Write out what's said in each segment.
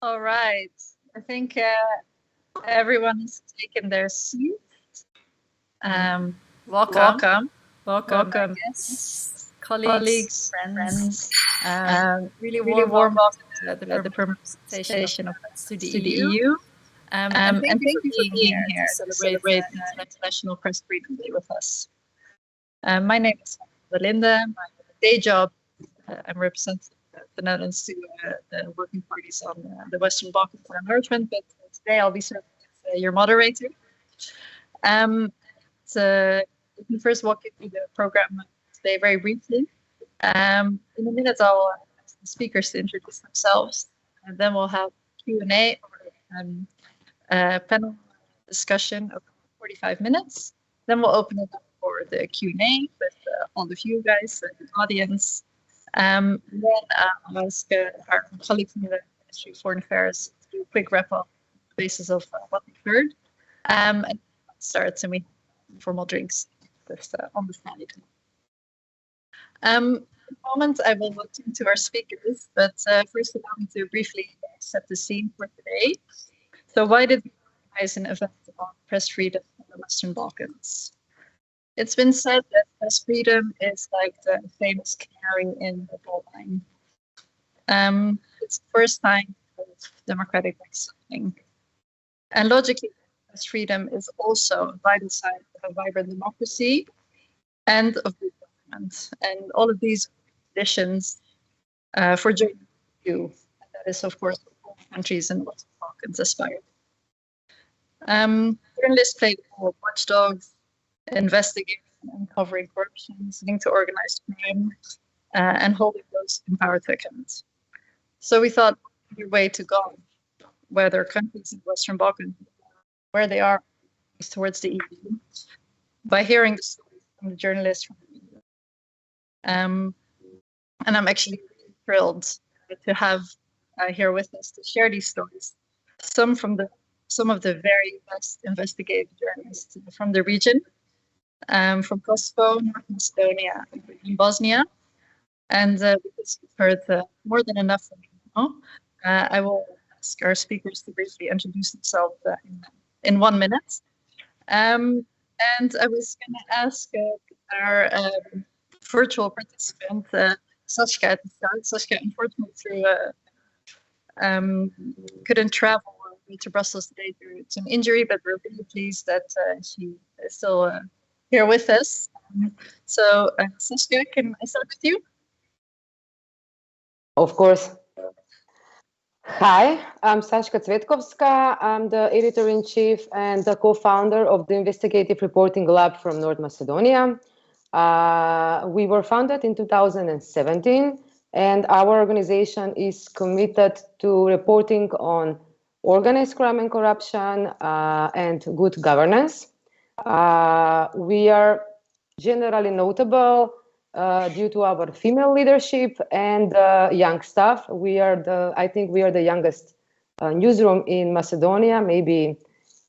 All right. I think everyone has taken their seat. Welcome, guests, colleagues, friends. really warm welcome to the permanent representation of to the the EU. And And thank you thank you for being here to celebrate International Press Freedom Day with us. My name is Belinda. My day job, I'm representing the Netherlands to the working parties on the Western Balkans and enlargement, but today I'll be serving as your moderator. Let me first walk you through the program today very briefly. In a minute, I'll ask the speakers to introduce themselves, and then we'll have Q&A or panel discussion of 45 minutes. Then we'll open it up for the Q&A with all of you guys, the audience. Then I'll ask our colleague from the Ministry of Foreign Affairs to do a quick wrap up on the basis of what we've heard. And it starts and we have informal drinks on the side. In a moment, I will look into our speakers, but first allow me to briefly set the scene for today. So why did we organize an event on press freedom in the Western Balkans? It's been said that press freedom is like the famous canary in the coal mine. It's the first time of democratic signing. And logically, press freedom is also a vital side of a vibrant democracy and of good government. And all of these conditions for journalism too. That is, of course, what all countries in the Western Balkans aspire. Journalists play the role of watchdogs, investigating and covering corruption, linked to organized crime, and holding those in power to account. So we thought the way to go, whether countries in the Western Balkans, where they are towards the EU, by hearing the stories from the journalists from the EU. And I'm actually really thrilled to have here with us to share these stories. Some of the very best investigative journalists from the region, from Kosovo, North Macedonia, and Bosnia. And because you've heard more than enough from me now, I will ask our speakers to briefly introduce themselves in 1 minute. And I was going to ask our virtual participant, Sashka, to start. Sashka, unfortunately, couldn't travel to Brussels today due to an injury, but we're really pleased that she is still here with us. So, Sashka, can I start with you? Of course. Hi, I'm Sashka Cvetkovska. I'm the editor-in-chief and the co-founder of the Investigative Reporting Lab from North Macedonia. We were founded in 2017, and our organization is committed to reporting on organized crime and corruption and good governance. We are generally notable due to our female leadership and young staff. I think we are the youngest newsroom in Macedonia, maybe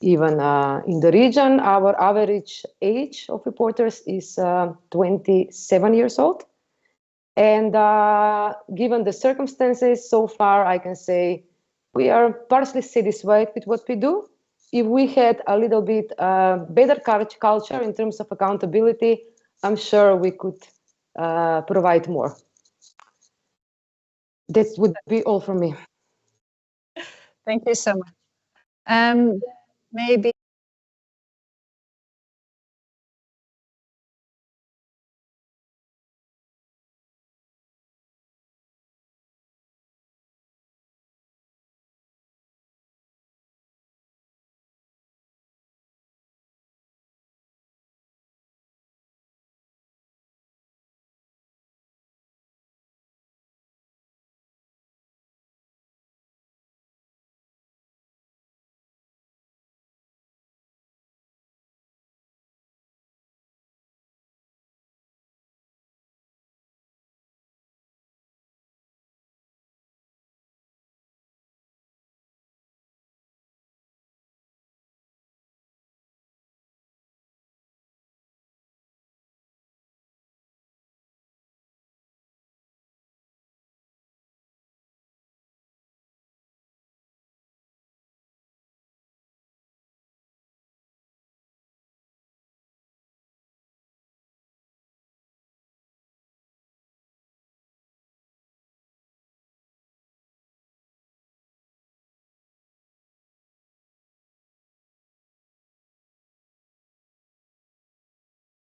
even in the region. Our average age of reporters is 27 years old. And given the circumstances so far, I can say we are partially satisfied with what we do. If we had a little bit better culture in terms of accountability, I'm sure we could provide more. That would be all from me. Thank you so much. Maybe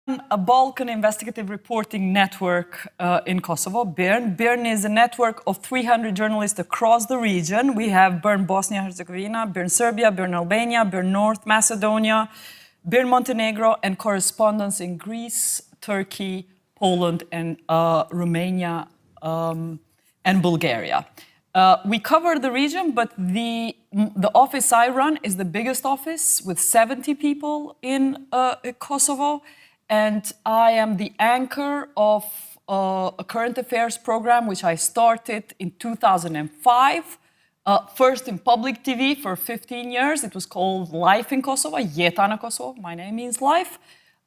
a Balkan Investigative Reporting Network in Kosovo, BIRN. BIRN is a network of 300 journalists across the region. We have BIRN Bosnia and Herzegovina, BIRN Serbia, BIRN Albania, BIRN North Macedonia, BIRN Montenegro, and correspondents in Greece, Turkey, Poland, and Romania and Bulgaria. We cover the region, but the office I run is the biggest office with 70 people in Kosovo. And I am the anchor of a current affairs program, which I started in 2005. First in public TV for 15 years. It was called Life in Kosovo, Jeta Kosovo. My name means life.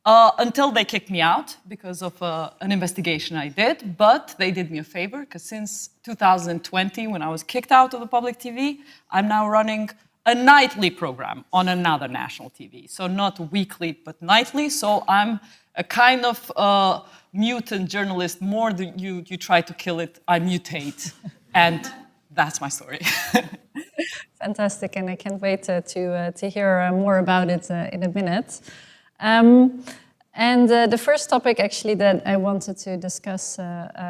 Until they kicked me out because of an investigation I did. But they did me a favor, because since 2020, when I was kicked out of the public TV, I'm now running a nightly program on another national TV. So not weekly, but nightly. So I'm a kind of mutant journalist. More than you try to kill it, I mutate. And that's my story. Fantastic, and I can't wait to hear more about it in a minute. And the first topic actually that I wanted to discuss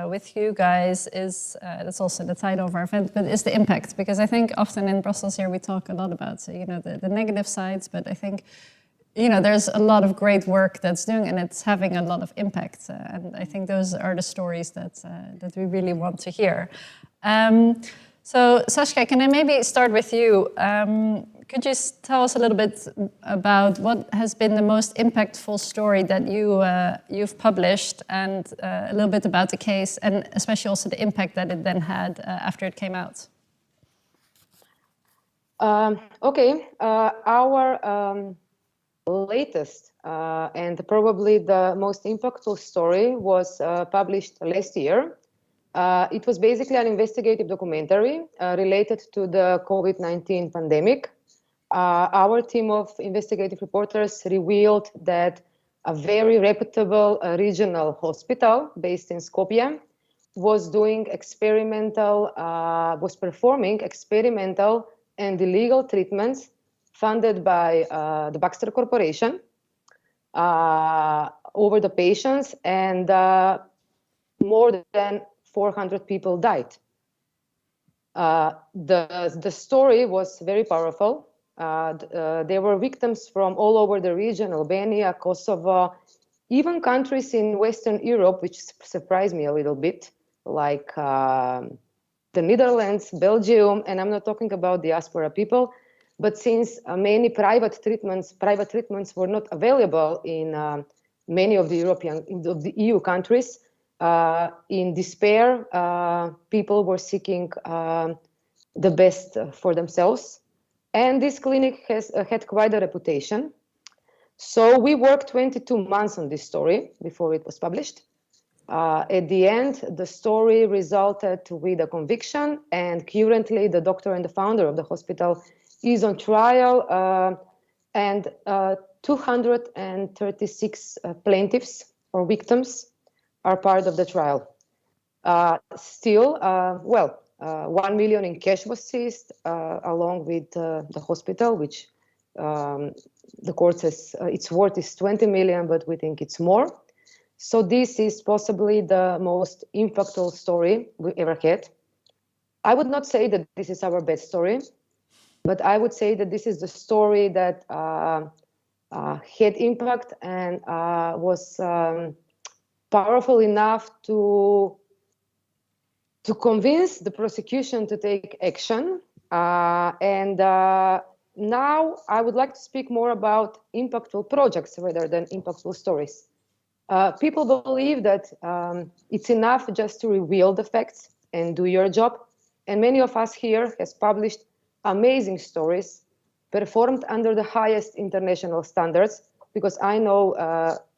with you guys is, that's also the title of our event, but is the impact. Because I think often in Brussels here we talk a lot about the negative sides, but I think there's a lot of great work that's doing and it's having a lot of impact. And I think those are the stories that we really want to hear. So Sashka, can I maybe start with you? Could you tell us a little bit about what has been the most impactful story that you've published, and a little bit about the case, and especially also the impact that it then had after it came out? Okay, our latest and probably the most impactful story was published last year. It was basically an investigative documentary related to the COVID-19 pandemic. Our team of investigative reporters revealed that a very reputable regional hospital based in Skopje was performing experimental and illegal treatments funded by the Baxter Corporation over the patients, and more than 400 people died. The story was very powerful. There were victims from all over the region: Albania, Kosovo, even countries in Western Europe, which surprised me a little bit, like the Netherlands, Belgium, and I'm not talking about diaspora people, but since many private treatments were not available in many of the EU countries, in despair, people were seeking the best for themselves. And this clinic had quite a reputation. So we worked 22 months on this story before it was published. At the end, the story resulted with a conviction, and currently the doctor and the founder of the hospital is on trial, and 236 plaintiffs or victims are part of the trial. Still, 1 million in cash was seized, along with the hospital, which the court says its worth is 20 million, but we think it's more. So this is possibly the most impactful story we ever had. I would not say that this is our best story, but I would say that this is the story that had impact and was powerful enough to convince the prosecution to take action. Now I would like to speak more about impactful projects rather than impactful stories. People believe that it's enough just to reveal the facts and do your job. And many of us here has published amazing stories performed under the highest international standards, because I know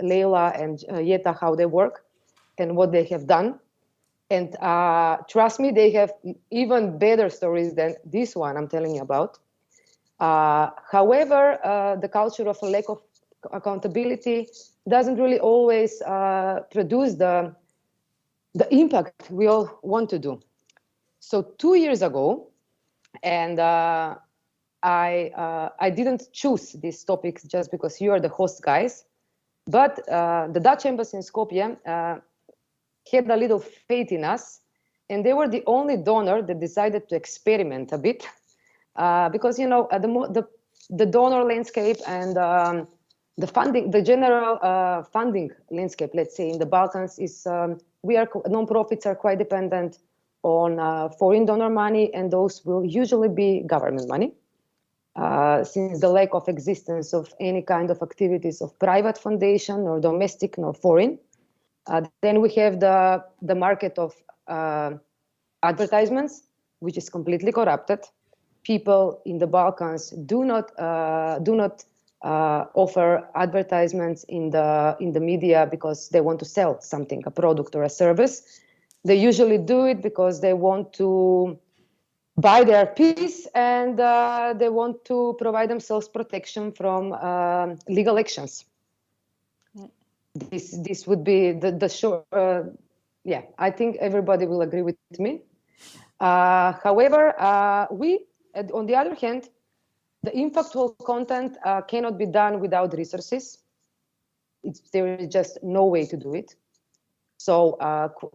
Leila and Jeta, how they work and what they have done. And trust me, they have even better stories than this one I'm telling you about. However, the culture of a lack of accountability doesn't really always produce the impact we all want to do. So 2 years ago, and I didn't choose these topics just because you are the host guys. But the Dutch embassy in Skopje had a little faith in us, and they were the only donor that decided to experiment a bit, because the donor landscape and the funding, the general funding landscape, let's say in the Balkans, is non-profits are quite dependent on foreign donor money, and those will usually be government money. Since the lack of existence of any kind of activities of private foundation, nor domestic nor foreign. Then we have the market of advertisements, which is completely corrupted. People in the Balkans do not offer advertisements in the media because they want to sell something, a product or a service. They usually do it because they want to buy their peace, and they want to provide themselves protection from legal actions. This would be the short. Yeah, I think everybody will agree with me. However, on the other hand, the impactful content cannot be done without resources. There is just no way to do it. So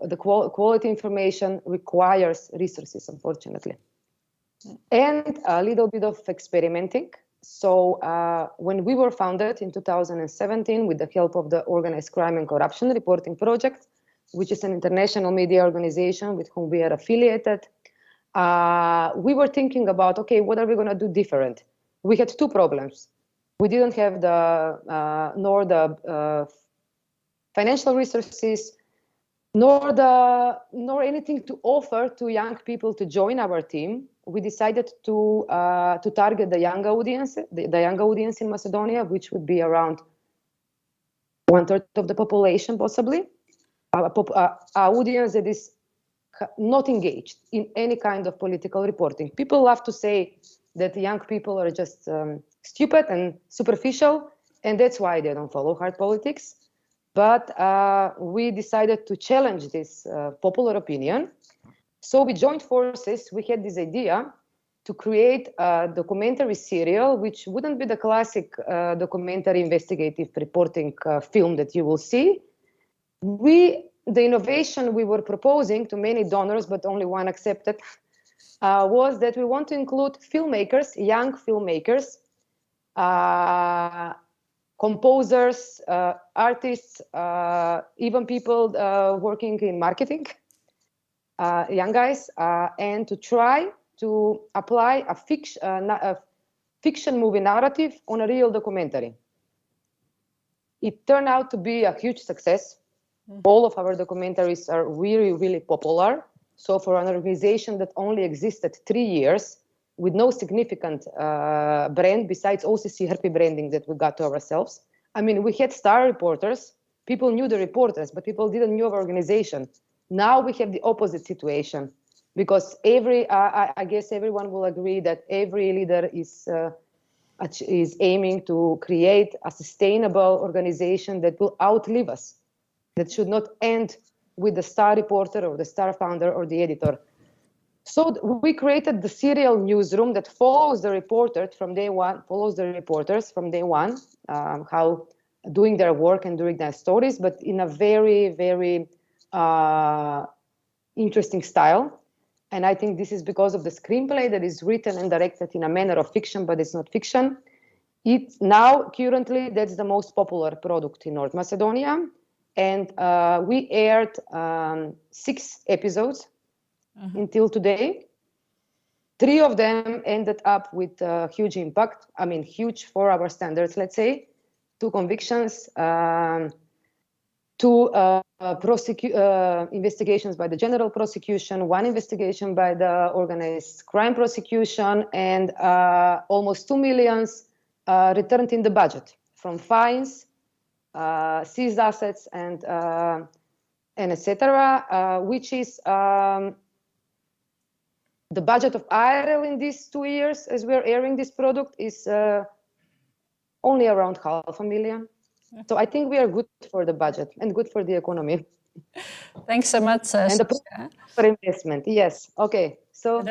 the quality information requires resources, unfortunately. And a little bit of experimenting. So when we were founded in 2017 with the help of the Organized Crime and Corruption Reporting Project, which is an international media organization with whom we are affiliated, we were thinking about, okay, what are we going to do different? We had two problems. We didn't have nor the financial resources, nor anything to offer to young people to join our team. We decided to target the young audience, the young audience in Macedonia, which would be around 1/3 of the population, possibly. Our audience that is not engaged in any kind of political reporting. People love to say that young people are just stupid and superficial, and that's why they don't follow hard politics. But we decided to challenge this popular opinion. So we joined forces. We had this idea to create a documentary serial, which wouldn't be the classic documentary investigative reporting film that you will see. The innovation we were proposing to many donors, but only one accepted, was that we want to include filmmakers, young filmmakers, composers, artists, even people working in marketing, young guys, and to try to apply a fiction movie narrative on a real documentary. It turned out to be a huge success. All of our documentaries are really, really popular. So for an organization that only existed 3 years with no significant brand besides OCC Herpy branding that we got to ourselves. I mean, we had star reporters. People knew the reporters, but people didn't know our organization. Now we have the opposite situation because I guess everyone will agree that every leader is aiming to create a sustainable organization that will outlive us, that should not end with the star reporter or the star founder or the editor. So we created the serial newsroom that follows the reporters from day one, how doing their work and doing their stories, but in a very, very interesting style. And I think this is because of the screenplay that is written and directed in a manner of fiction, but it's not fiction. It's now, currently, that's the most popular product in North Macedonia. And we aired 6 episodes until today. 3 of them ended up with huge impact. I mean, huge for our standards, let's say. 2 convictions, 2 investigations by the general prosecution, 1 investigation by the organized crime prosecution, and almost 2 million returned in the budget from fines, seized assets, and etc., which is the budget of IRL in these 2 years as we're airing this product is only around 500,000. So I think we are good for the budget and good for the economy. Thanks so much, and the for investment. Yes. Okay. So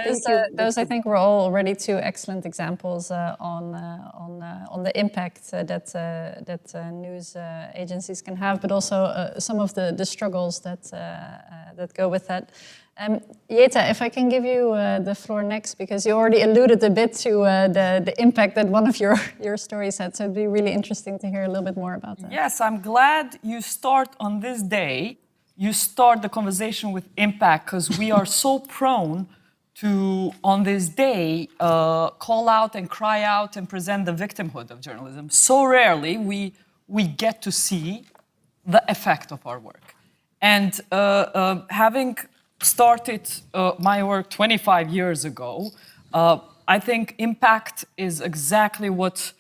those I think were all already two excellent examples on the impact that news agencies can have, but also some of the struggles that go with that. Jeta, if I can give you the floor next, because you already alluded a bit to the impact that one of your stories had, so it'd be really interesting to hear a little bit more about that. Yes, I'm glad you start on this day. You start the conversation with impact, because we are so prone to, on this day, call out and cry out and present the victimhood of journalism. So rarely we get to see the effect of our work. And having started my work 25 years ago, I think impact is exactly what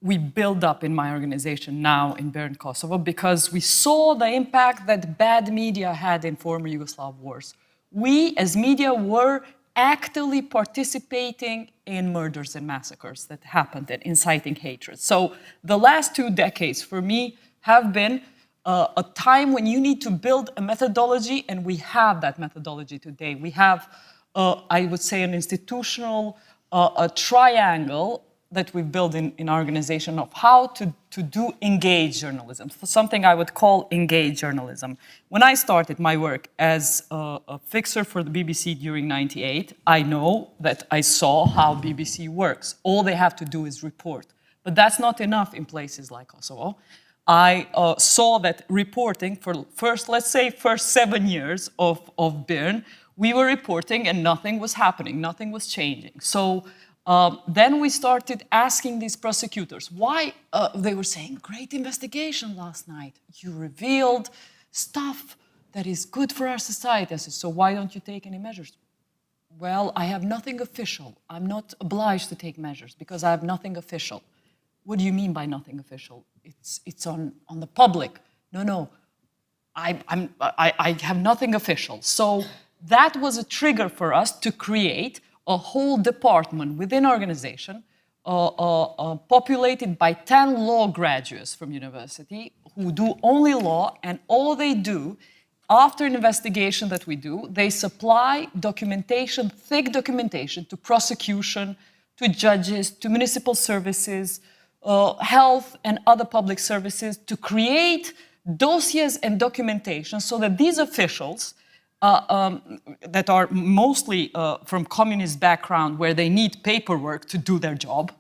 we build up in my organization now in BIRN Kosovo, because we saw the impact that bad media had in former Yugoslav wars. We, as media, were actively participating in murders and massacres that happened and inciting hatred. So the last 2 decades, for me, have been a time when you need to build a methodology, and we have that methodology today. We have, I would say, an institutional a triangle that we've built in our organization of how to do engaged journalism, something I would call engaged journalism. When I started my work as a fixer for the BBC during '98, I know that I saw how BBC works. All they have to do is report. But that's not enough in places like Kosovo. I saw that reporting for let's say first 7 years of BIRN, we were reporting and nothing was happening, nothing was changing. So then we started asking these prosecutors why. They were saying, great investigation last night. You revealed stuff that is good for our society. I said, so why don't you take any measures? Well, I have nothing official. I'm not obliged to take measures because I have nothing official. What do you mean by nothing official? It's on the public. No, I have nothing official. So that was a trigger for us to create a whole department within our organization populated by 10 law graduates from university who do only law, and all they do after an investigation that we do, they supply documentation, thick documentation to prosecution, to judges, to municipal services, health and other public services to create dossiers and documentation so that these officials that are mostly from communist background where they need paperwork to do their job,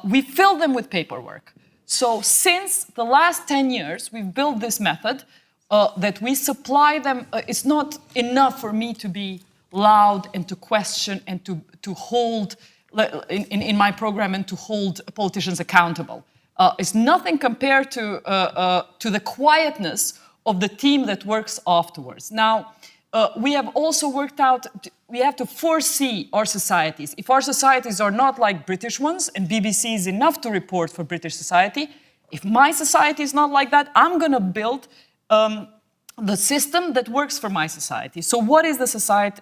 we fill them with paperwork. So since the last 10 years, we've built this method that we supply them. It's not enough for me to be loud and to question and to hold in my program and to hold politicians accountable. It's nothing compared to the quietness of the team that works afterwards. Now, we have also worked out, we have to foresee our societies. If our societies are not like British ones, and BBC is enough to report for British society, if my society is not like that, I'm going to build the system that works for my society. So what is the society?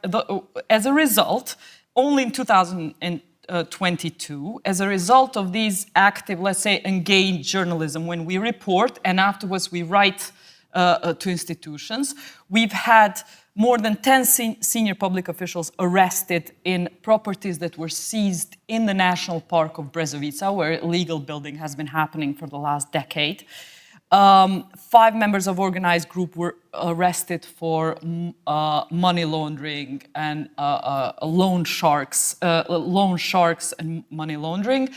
As a result, only in 2022, as a result of these active, let's say, engaged journalism, when we report and afterwards we write to institutions, we've had more than 10 senior public officials arrested in properties that were seized in the National Park of Brezovica, where illegal building has been happening for the last decade. 5 members of organized group were arrested for money laundering and loan sharks and money laundering,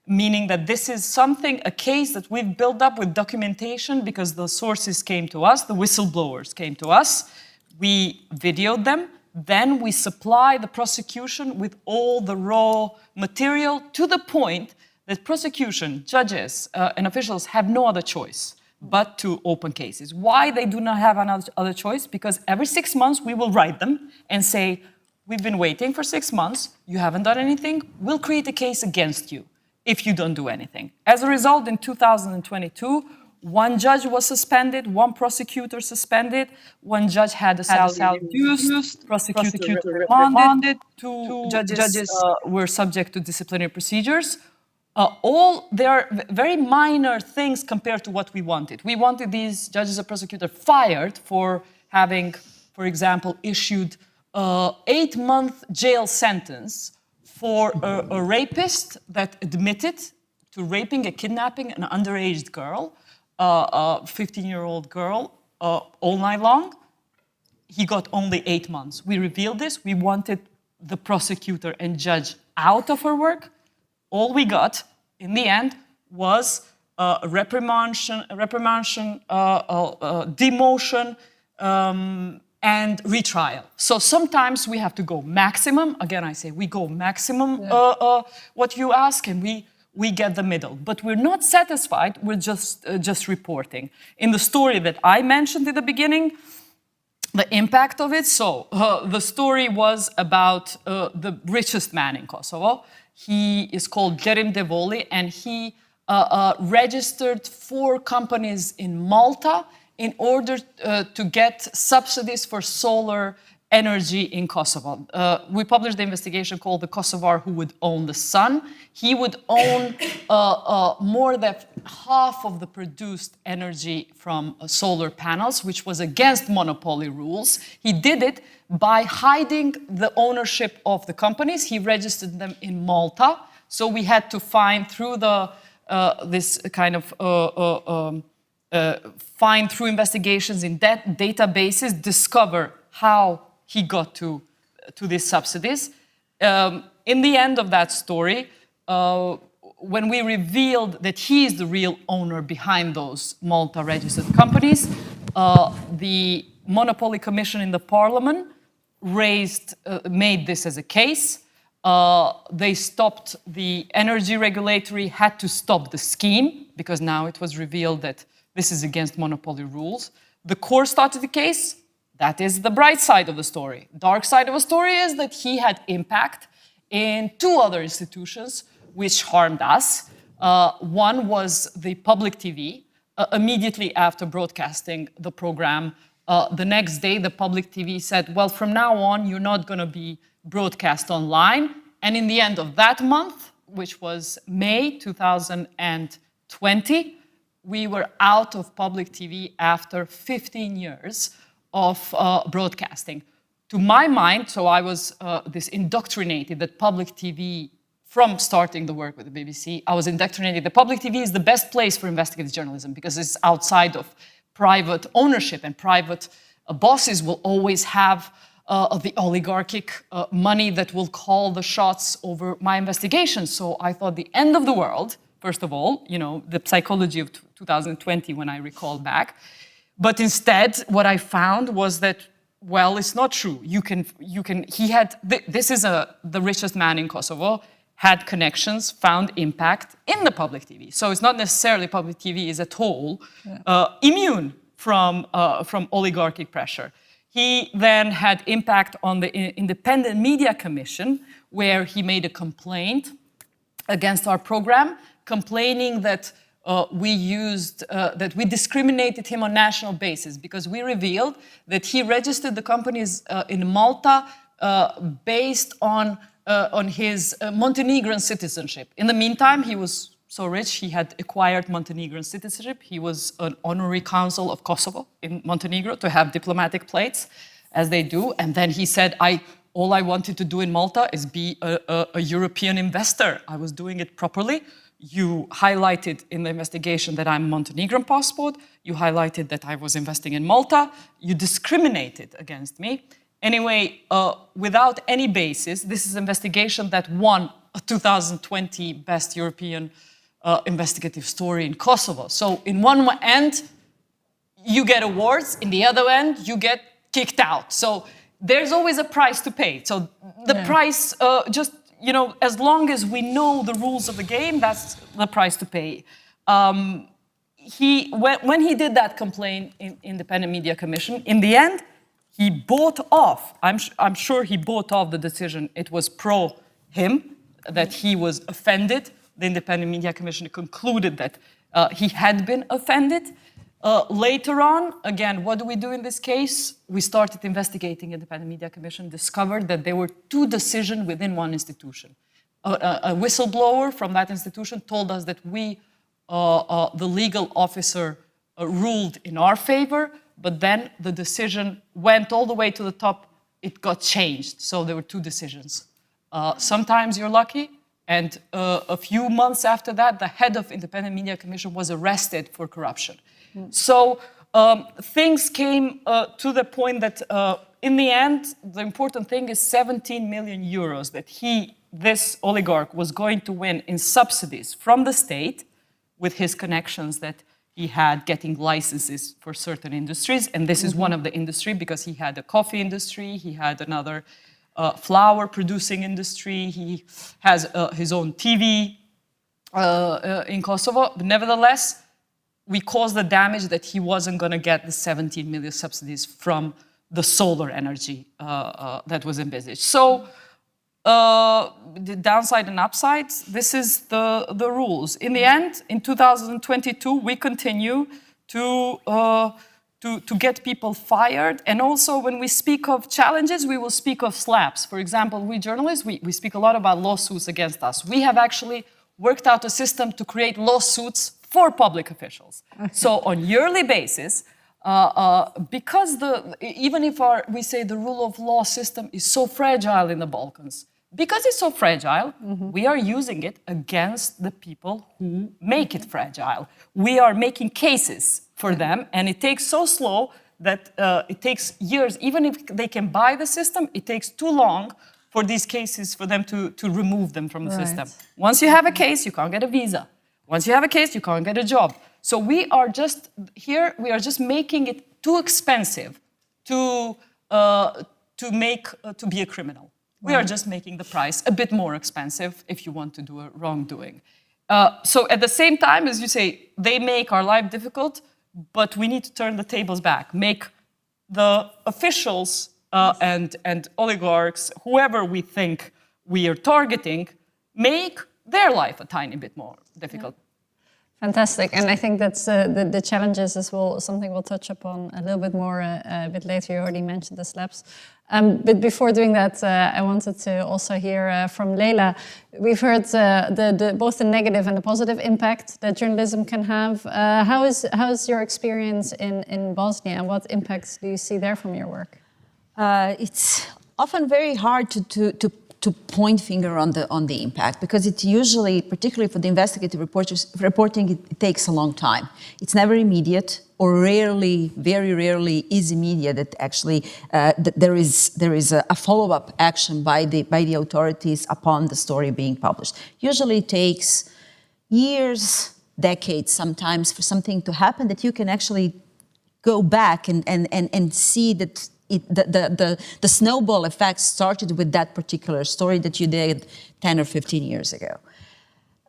meaning that this is a case that we've built up with documentation because the sources came to us, the whistleblowers came to us, we videoed them, then we supply the prosecution with all the raw material to the point that prosecution, judges, and officials have no other choice but to open cases. Why they do not have another choice? Because every 6 months we will write them and say, we've been waiting for 6 months, you haven't done anything, we'll create a case against you if you don't do anything. As a result, in 2022, 1 judge was suspended, 1 prosecutor suspended, 1 judge had a salary reduced, prosecutor remanded, 2 judges were subject to disciplinary procedures. They are very minor things compared to what we wanted. We wanted these judges and prosecutors fired for having, for example, issued 8-month jail sentence for a rapist that admitted to raping and kidnapping an underage girl, a 15-year-old girl, all night long. He got only 8 months. We revealed this. We wanted the prosecutor and judge out of her work. All we got, in the end, was reprimandation, demotion, and retrial. So sometimes we have to go maximum. Again, I say we go maximum what you ask, and we get the middle. But we're not satisfied with just reporting. In the story that I mentioned in the beginning, the impact of it. So the story was about the richest man in Kosovo. He is called Jerim Devoli, and he registered 4 companies in Malta in order to get subsidies for solar energy in Kosovo. We published the investigation called The Kosovar Who Would Own the Sun. He would own more than half of the produced energy from solar panels, which was against monopoly rules. He did it by hiding the ownership of the companies. He registered them in Malta. So we had to find through this kind of find through investigations in databases, discover how he got to these subsidies. In the end of that story, when we revealed that he is the real owner behind those Malta-registered companies, the Monopoly Commission in the Parliament made this as a case. They stopped the energy regulatory, had to stop the scheme, because now it was revealed that this is against monopoly rules. The court started the case. That is the bright side of the story. Dark side of the story is that he had impact in 2 other institutions which harmed us. One was the public TV. Immediately after broadcasting the program, the next day the public TV said, well, from now on, you're not going to be broadcast online. And in the end of that month, which was May 2020, we were out of public TV after 15 years of broadcasting. To my mind, so I was this indoctrinated that public TV, from starting the work with the BBC, I was indoctrinated that public TV is the best place for investigative journalism because it's outside of private ownership, and private bosses will always have the oligarchic money that will call the shots over my investigation. So I thought the end of the world, first of all, the psychology of 2020 when I recall back. But instead, what I found was that, well, it's not true. This is the richest man in Kosovo, had connections, found impact in the public TV. So it's not necessarily public TV is at all immune from oligarchic pressure. He then had impact on the Independent Media Commission, where he made a complaint against our program, complaining that that we discriminated him on national basis, because we revealed that he registered the companies in Malta based on his Montenegrin citizenship. In the meantime, he was so rich, he had acquired Montenegrin citizenship. He was an honorary consul of Kosovo in Montenegro to have diplomatic plates, as they do. And then he said, all I wanted to do in Malta is be a European investor. I was doing it properly. You highlighted in the investigation that I'm Montenegrin passport. You highlighted that I was investing in Malta. You discriminated against me. Anyway, without any basis, this is an investigation that won a 2020 Best European Investigative Story in Kosovo. So in one end, you get awards. In the other end, you get kicked out. So there's always a price to pay. So the price, as long as we know the rules of the game, that's the price to pay. When he did that complaint in Independent Media Commission, in the end, he bought off. I'm sure he bought off the decision. It was pro him, that he was offended. The Independent Media Commission concluded that he had been offended. Later on, again, what do we do in this case? We started investigating. Independent Media Commission discovered that there were 2 decisions within one institution. A whistleblower from that institution told us that the legal officer ruled in our favor, but then the decision went all the way to the top it got changed. So there were two decisions. Sometimes you're lucky, and a few months after that, the head of Independent Media Commission was arrested for corruption. So things came to the point that in the end, the important thing is 17 million euros that this oligarch was going to win in subsidies from the state with his connections that he had getting licenses for certain industries. And this is one of the industry, because he had a coffee industry, he had another flour producing industry, he has his own TV in Kosovo. But nevertheless, we caused the damage that he wasn't going to get the 17 million subsidies from the solar energy that was envisaged. So the downside and upsides, this is the rules. In the end, in 2022, we continue to get people fired. And also when we speak of challenges, we will speak of slaps. For example, we journalists, we speak a lot about lawsuits against us. We have actually worked out a system to create lawsuits for public officials. So on yearly basis, because even if we say the rule of law system is so fragile in the Balkans, because it's so fragile, we are using it against the people who make it fragile. We are making cases for them, and it takes so slow that it takes years. Even if they can buy the system, it takes too long for these cases for them to remove them from the system. Once you have a case, you can't get a visa. Once you have a case, you can't get a job. So we are just making it too expensive to be a criminal. We are just making the price a bit more expensive if you want to do a wrongdoing. So at the same time, as you say, they make our life difficult, but we need to turn the tables back, make the officials and oligarchs, whoever we think we are targeting, make their life a tiny bit more difficult. Yeah. Fantastic, and I think that's the challenges as well, something we'll touch upon a little bit more a bit later. You already mentioned the slaps. But before doing that, I wanted to also hear from Leila. We've heard both the negative and the positive impact that journalism can have. How is your experience in Bosnia, and what impacts do you see there from your work? It's often very hard to point finger on the impact, because it usually, particularly for the investigative reporting, it takes a long time. It's never immediate, or rarely, very rarely is immediate. That actually there is a follow-up action by the authorities upon the story being published. Usually it takes years, decades sometimes for something to happen that you can actually go back and see that the snowball effect started with that particular story that you did 10 or 15 years ago.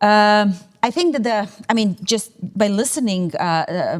I think that just by listening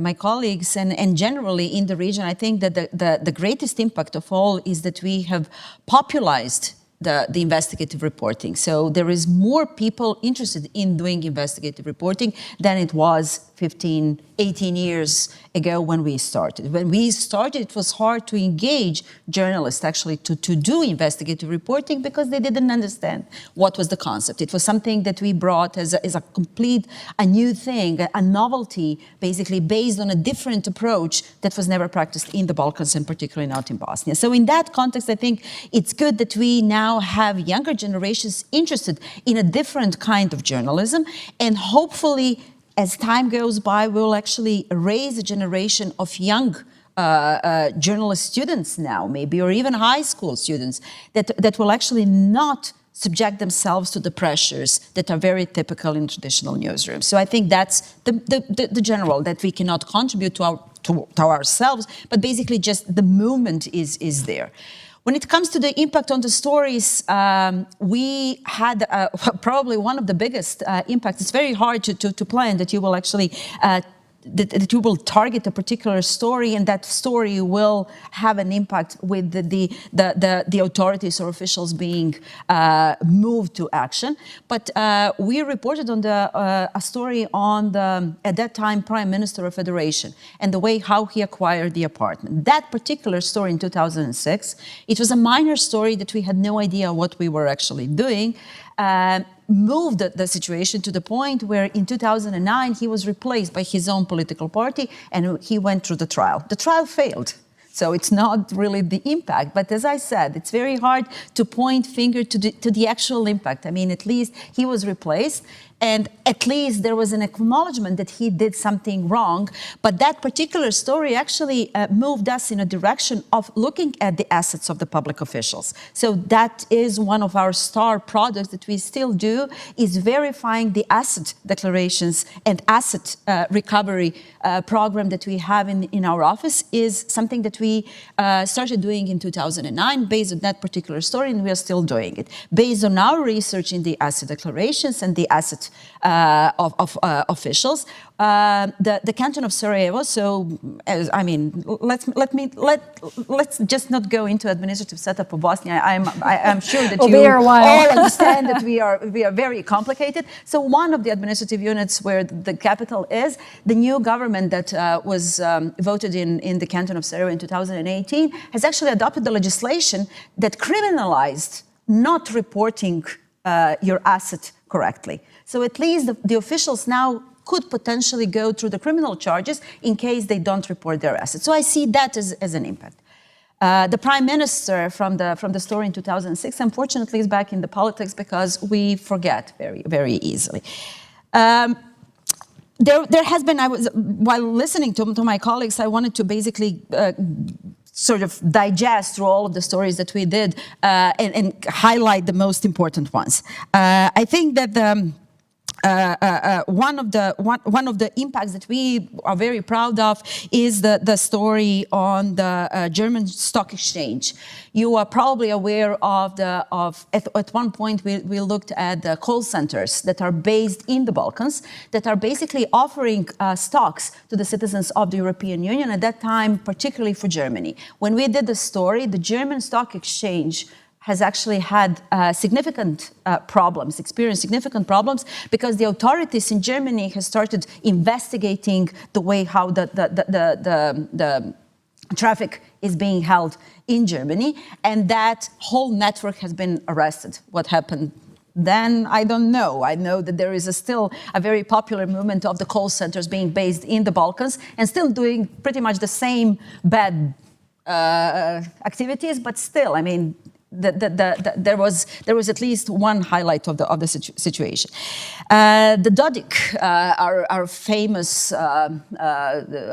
my colleagues and generally in the region, I think that the greatest impact of all is that we have popularized the investigative reporting. So there is more people interested in doing investigative reporting than it was 15, 18 years ago when we started. When we started, it was hard to engage journalists actually to do investigative reporting, because they didn't understand what was the concept. It was something that we brought as a new thing, a novelty, basically based on a different approach that was never practiced in the Balkans, and particularly not in Bosnia. So in that context, I think it's good that we now have younger generations interested in a different kind of journalism, and hopefully as time goes by, we'll actually raise a generation of young journalist students now, maybe, or even high school students that will actually not subject themselves to the pressures that are very typical in traditional newsrooms. So I think that's the general, that we cannot contribute to ourselves, but basically just the movement is there. When it comes to the impact on the stories, we had probably one of the biggest impacts. It's very hard to plan that you will actually that you will target a particular story, and that story will have an impact with the authorities or officials being moved to action. But we reported on a story on the, at that time, Prime Minister of Federation, and the way how he acquired the apartment. That particular story in 2006, it was a minor story that we had no idea what we were actually doing. Moved the situation to the point where in 2009 he was replaced by his own political party, and he went through the trial. The trial failed. So it's not really the impact. But as I said, it's very hard to point finger to the actual impact. I mean, at least he was replaced, and at least there was an acknowledgement that he did something wrong. But that particular story actually moved us in a direction of looking at the assets of the public officials. So that is one of our star products that we still do, is verifying the asset declarations and asset recovery program that we have in our office is something that we started doing in 2009 based on that particular story, and we are still doing it. Based on our research in the asset declarations and the asset of officials, the canton of Sarajevo. So, I mean, let's just not go into administrative setup of Bosnia. I'm sure that you all understand that we are very complicated. So, one of the administrative units where the capital is, the new government that was voted in the canton of Sarajevo in 2018 has actually adopted the legislation that criminalized not reporting your asset correctly. So at least the officials now could potentially go through the criminal charges in case they don't report their assets. So I see that as an impact. The prime minister from the story in 2006, unfortunately, is back in the politics because we forget very, very easily. There has been, while listening to my colleagues, I wanted to basically sort of digest through all of the stories that we did and highlight the most important ones. I think that one of the impacts that we are very proud of is the story on the German stock exchange. You are probably aware of at one point we looked at the call centers that are based in the Balkans that are basically offering stocks to the citizens of the European Union, at that time particularly for Germany. When we did the story, the German stock exchange has actually had experienced significant problems because the authorities in Germany have started investigating the way how the traffic is being held in Germany, and that whole network has been arrested. What happened then, I don't know. I know that there is still a very popular movement of the call centers being based in the Balkans and still doing pretty much the same bad activities, but still, I mean, there was at least one highlight of the situation. The Dodik, our famous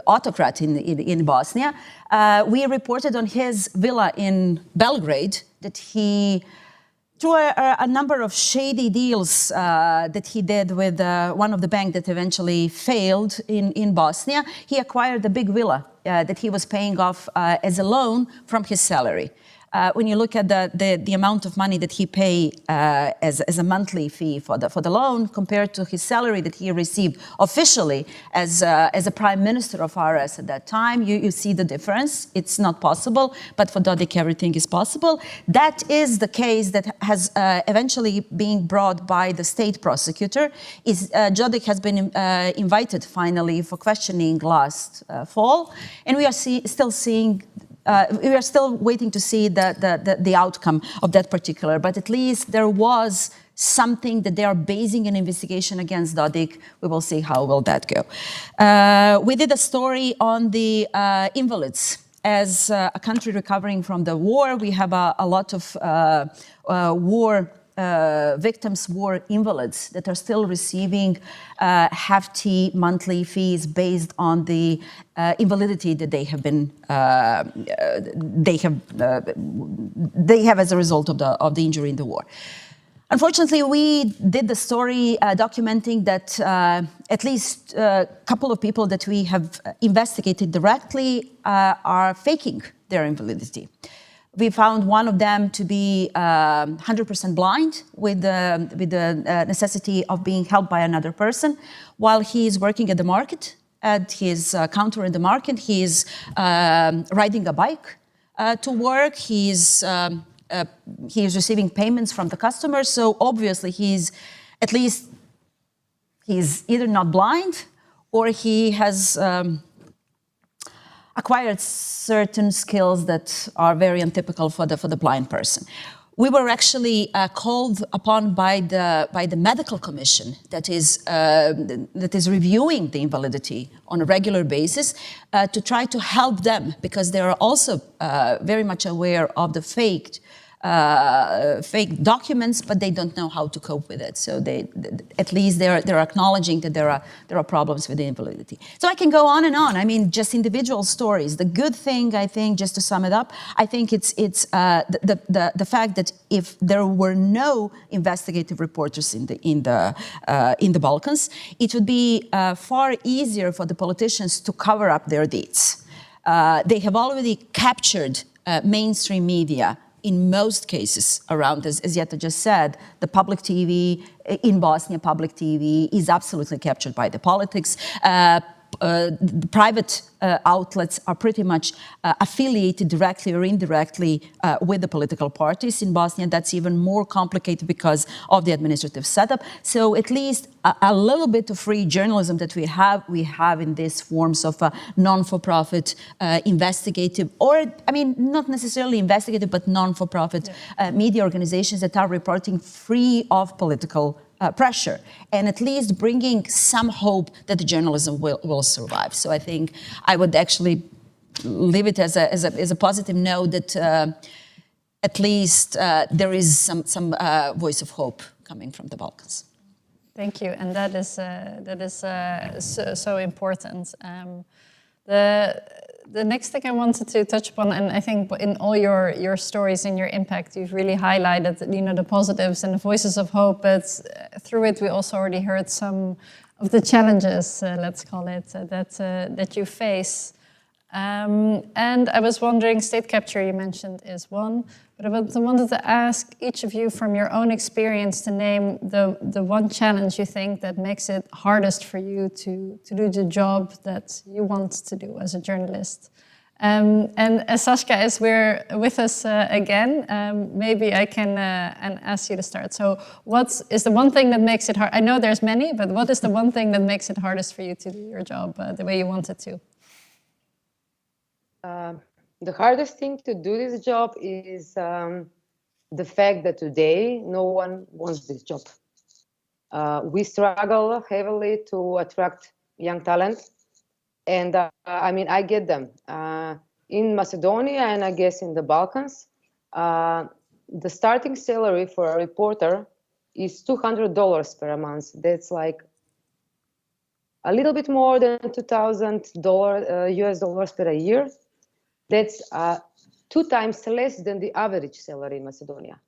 autocrat in Bosnia, we reported on his villa in Belgrade that he, through a number of shady deals that he did with one of the banks that eventually failed in Bosnia, he acquired a big villa that he was paying off as a loan from his salary. When you look at the amount of money that he paid as a monthly fee for the loan compared to his salary that he received officially as a prime minister of RS at that time, you see the difference. It's not possible, but for Dodik everything is possible. That is the case that has eventually been brought by the state prosecutor. Dodik has been invited finally for questioning last fall, and we are still seeing. We are still waiting to see the outcome of that particular, but at least there was something that they are basing an investigation against Dodik. We will see how will that go. We did a story on the invalids. As a country recovering from the war, we have a lot of war victims, war invalids that are still receiving hefty monthly fees based on the invalidity that they have been they have as a result of the injury in the war. Unfortunately, we did the story documenting that at least a couple of people that we have investigated directly are faking their invalidity. We found one of them to be 100% blind with the necessity of being helped by another person. While he is working at the market, at his counter in the market, he is riding a bike to work. He is receiving payments from the customers. So obviously he's either not blind or he has acquired certain skills that are very untypical for the blind person. we were actually called upon by the medical commission that is reviewing the invalidity on a regular basis to try to help them, because they are also very much aware of the fake documents, but they don't know how to cope with it. So at least they're acknowledging that there are problems with the invalidity. So I can go on and on. I mean, just individual stories. The good thing, I think, just to sum it up, I think it's the fact that if there were no investigative reporters in the Balkans, it would be far easier for the politicians to cover up their deeds. They have already captured mainstream media in most cases around, as Jeta just said. The public TV in Bosnia, public TV is absolutely captured by the politics. The private outlets are pretty much affiliated directly or indirectly with the political parties. In Bosnia, that's even more complicated because of the administrative setup. So at least a little bit of free journalism that we have in these forms of non-for-profit investigative, or, I mean, not necessarily investigative, but non-for-profit media organizations that are reporting free of political pressure, and at least bringing some hope that the journalism will survive. So I think I would actually leave it as a positive note that at least there is some voice of hope coming from the Balkans. Thank you, and that is so important. The next thing I wanted to touch upon, and I think in all your stories and your impact, you've really highlighted, the positives and the voices of hope, but through it we also already heard some of the challenges, let's call it, that you face. And I was wondering, state capture you mentioned is one, but I wanted to ask each of you from your own experience to name the one challenge you think that makes it hardest for you to do the job that you want to do as a journalist. And as Sashka is with us again, maybe I can and ask you to start. So what is the one thing that makes it hard? I know there's many, but what is the one thing that makes it hardest for you to do your job the way you want it to? The hardest thing to do this job is the fact that today no one wants this job. We struggle heavily to attract young talent, and I mean, I get them. In Macedonia, and I guess in the Balkans, the starting salary for a reporter is $200 per month. That's like a little bit more than $2,000 US dollars per year. That's 2 times less than the average salary in Macedonia.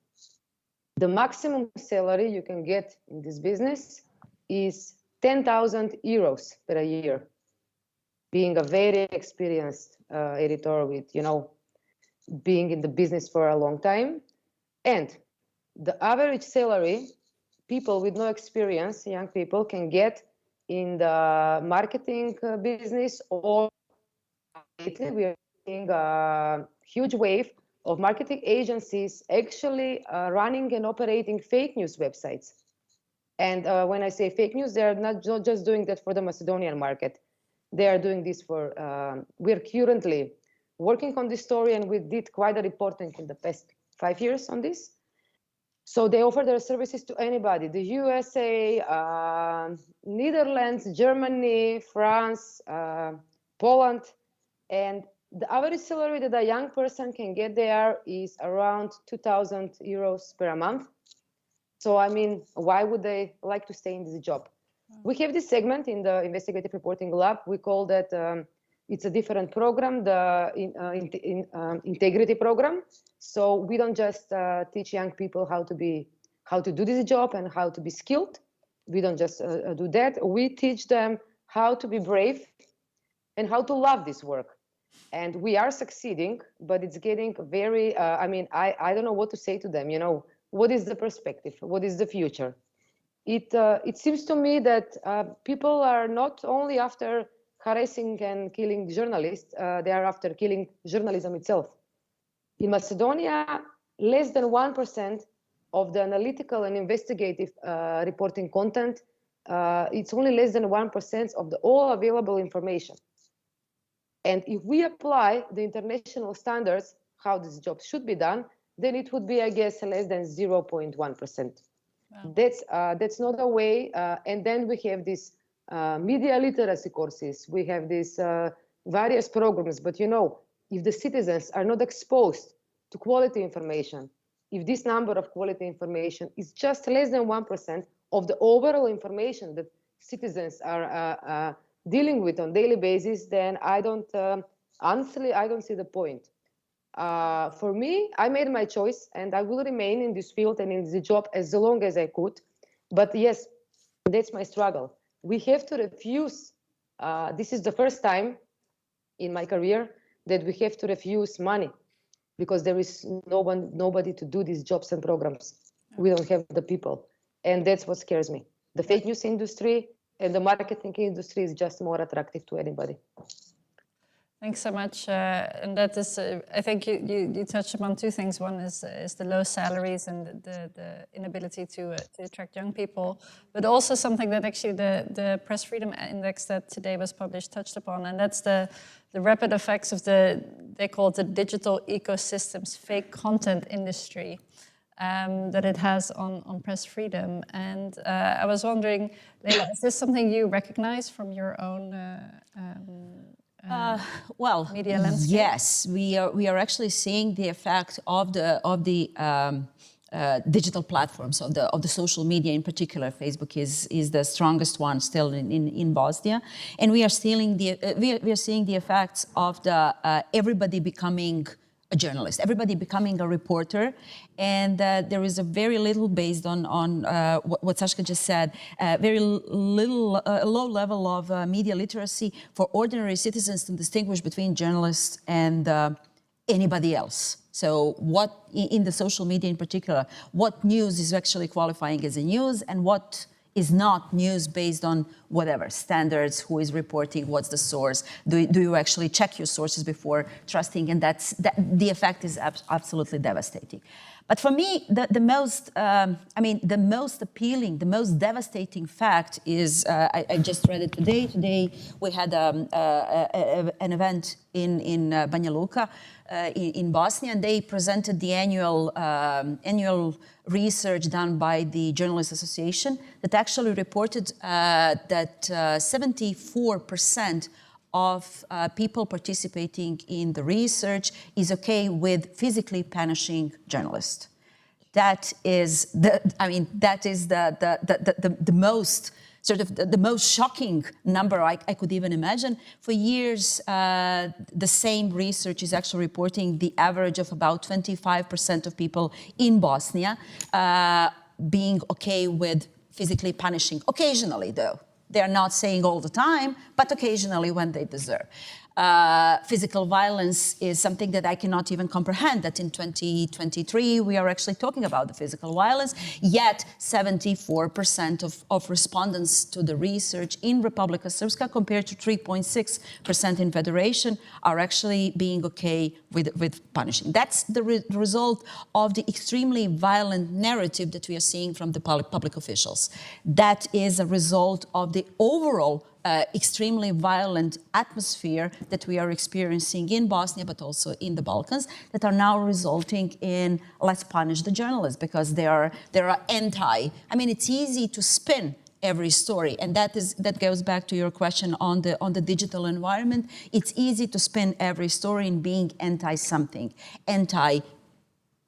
The maximum salary you can get in this business is 10,000 euros per year. Being a very experienced editor with, being in the business for a long time. And the average salary people with no experience, young people, can get in the marketing business, or lately we are seeing a huge wave of marketing agencies actually running and operating fake news websites. And when I say fake news, they're not just doing that for the Macedonian market. They are doing this for, we're currently working on this story, and we did quite a reporting in the past 5 years on this. So they offer their services to anybody, the USA, Netherlands, Germany, France, Poland. And the average salary that a young person can get there is around 2,000 euros per month. So, I mean, why would they like to stay in this job? We have this segment in the Investigative Reporting Lab. We call that, it's a different program, the integrity program. So we don't just teach young people how to do this job and how to be skilled. We don't just do that. We teach them how to be brave and how to love this work. And we are succeeding, but it's getting very, I mean, I don't know what to say to them, what is the perspective? What is the future? It seems to me that people are not only after harassing and killing journalists, they are after killing journalism itself. In Macedonia, less than 1% of the analytical and investigative reporting content, it's only less than 1% of the all available information. And if we apply the international standards, how this job should be done, then it would be, I guess, less than 0.1%. Wow. That's not a way. And then we have these media literacy courses. We have these various programs. But you know, if the citizens are not exposed to quality information, if this number of quality information is just less than 1% of the overall information that citizens are dealing with on a daily basis, then I don't, honestly, I don't see the point. For me, I made my choice and I will remain in this field and in the job as long as I could. But yes, that's my struggle. We have to refuse. This is the first time in my career that we have to refuse money because there is nobody to do these jobs and programs. We don't have the people. And that's what scares me. The fake news industry and the marketing industry is just more attractive to anybody. Thanks so much. And that is, I think you touched upon two things. One is the low salaries and the inability to attract young people, but also something that actually the Press Freedom Index that today was published touched upon, and that's the rapid effects of they call it the digital ecosystems, fake content industry that it has on press freedom. And I was wondering, Leila, is this something you recognize from your own media landscape? Yes, we are actually seeing the effect of the digital platforms, of the social media in particular. Facebook is the strongest one still in Bosnia, and we are seeing the effects of the everybody becoming a journalist, everybody becoming a reporter, and there is a very little, based on what Sashka just said, very little, low level of media literacy for ordinary citizens to distinguish between journalists and anybody else. So what, in the social media in particular, what news is actually qualifying as a news and what is not news based on whatever standards, who is reporting, what's the source, do you actually check your sources before trusting, and the effect is absolutely devastating. But for me, the most appealing, the most devastating fact is, I just read it today. Today we had an event in Banja Luka in Bosnia, and they presented the annual research done by the Journalists Association that actually reported that 74% of people participating in the research is okay with physically punishing journalists. That is the most sort of the most shocking number I could even imagine. For years, the same research is actually reporting the average of about 25% of people in Bosnia being okay with physically punishing, occasionally though. They're not saying all the time, but occasionally when they deserve. Physical violence is something that I cannot even comprehend, that in 2023 we are actually talking about the physical violence, yet 74% of respondents to the research in Republika Srpska compared to 3.6% in Federation are actually being okay with punishing. That's the result of the extremely violent narrative that we are seeing from the public officials. That is a result of the overall extremely violent atmosphere that we are experiencing in Bosnia, but also in the Balkans, that are now resulting in let's punish the journalists because they are anti. I mean, it's easy to spin every story, and that goes back to your question on the digital environment. It's easy to spin every story in being anti something, anti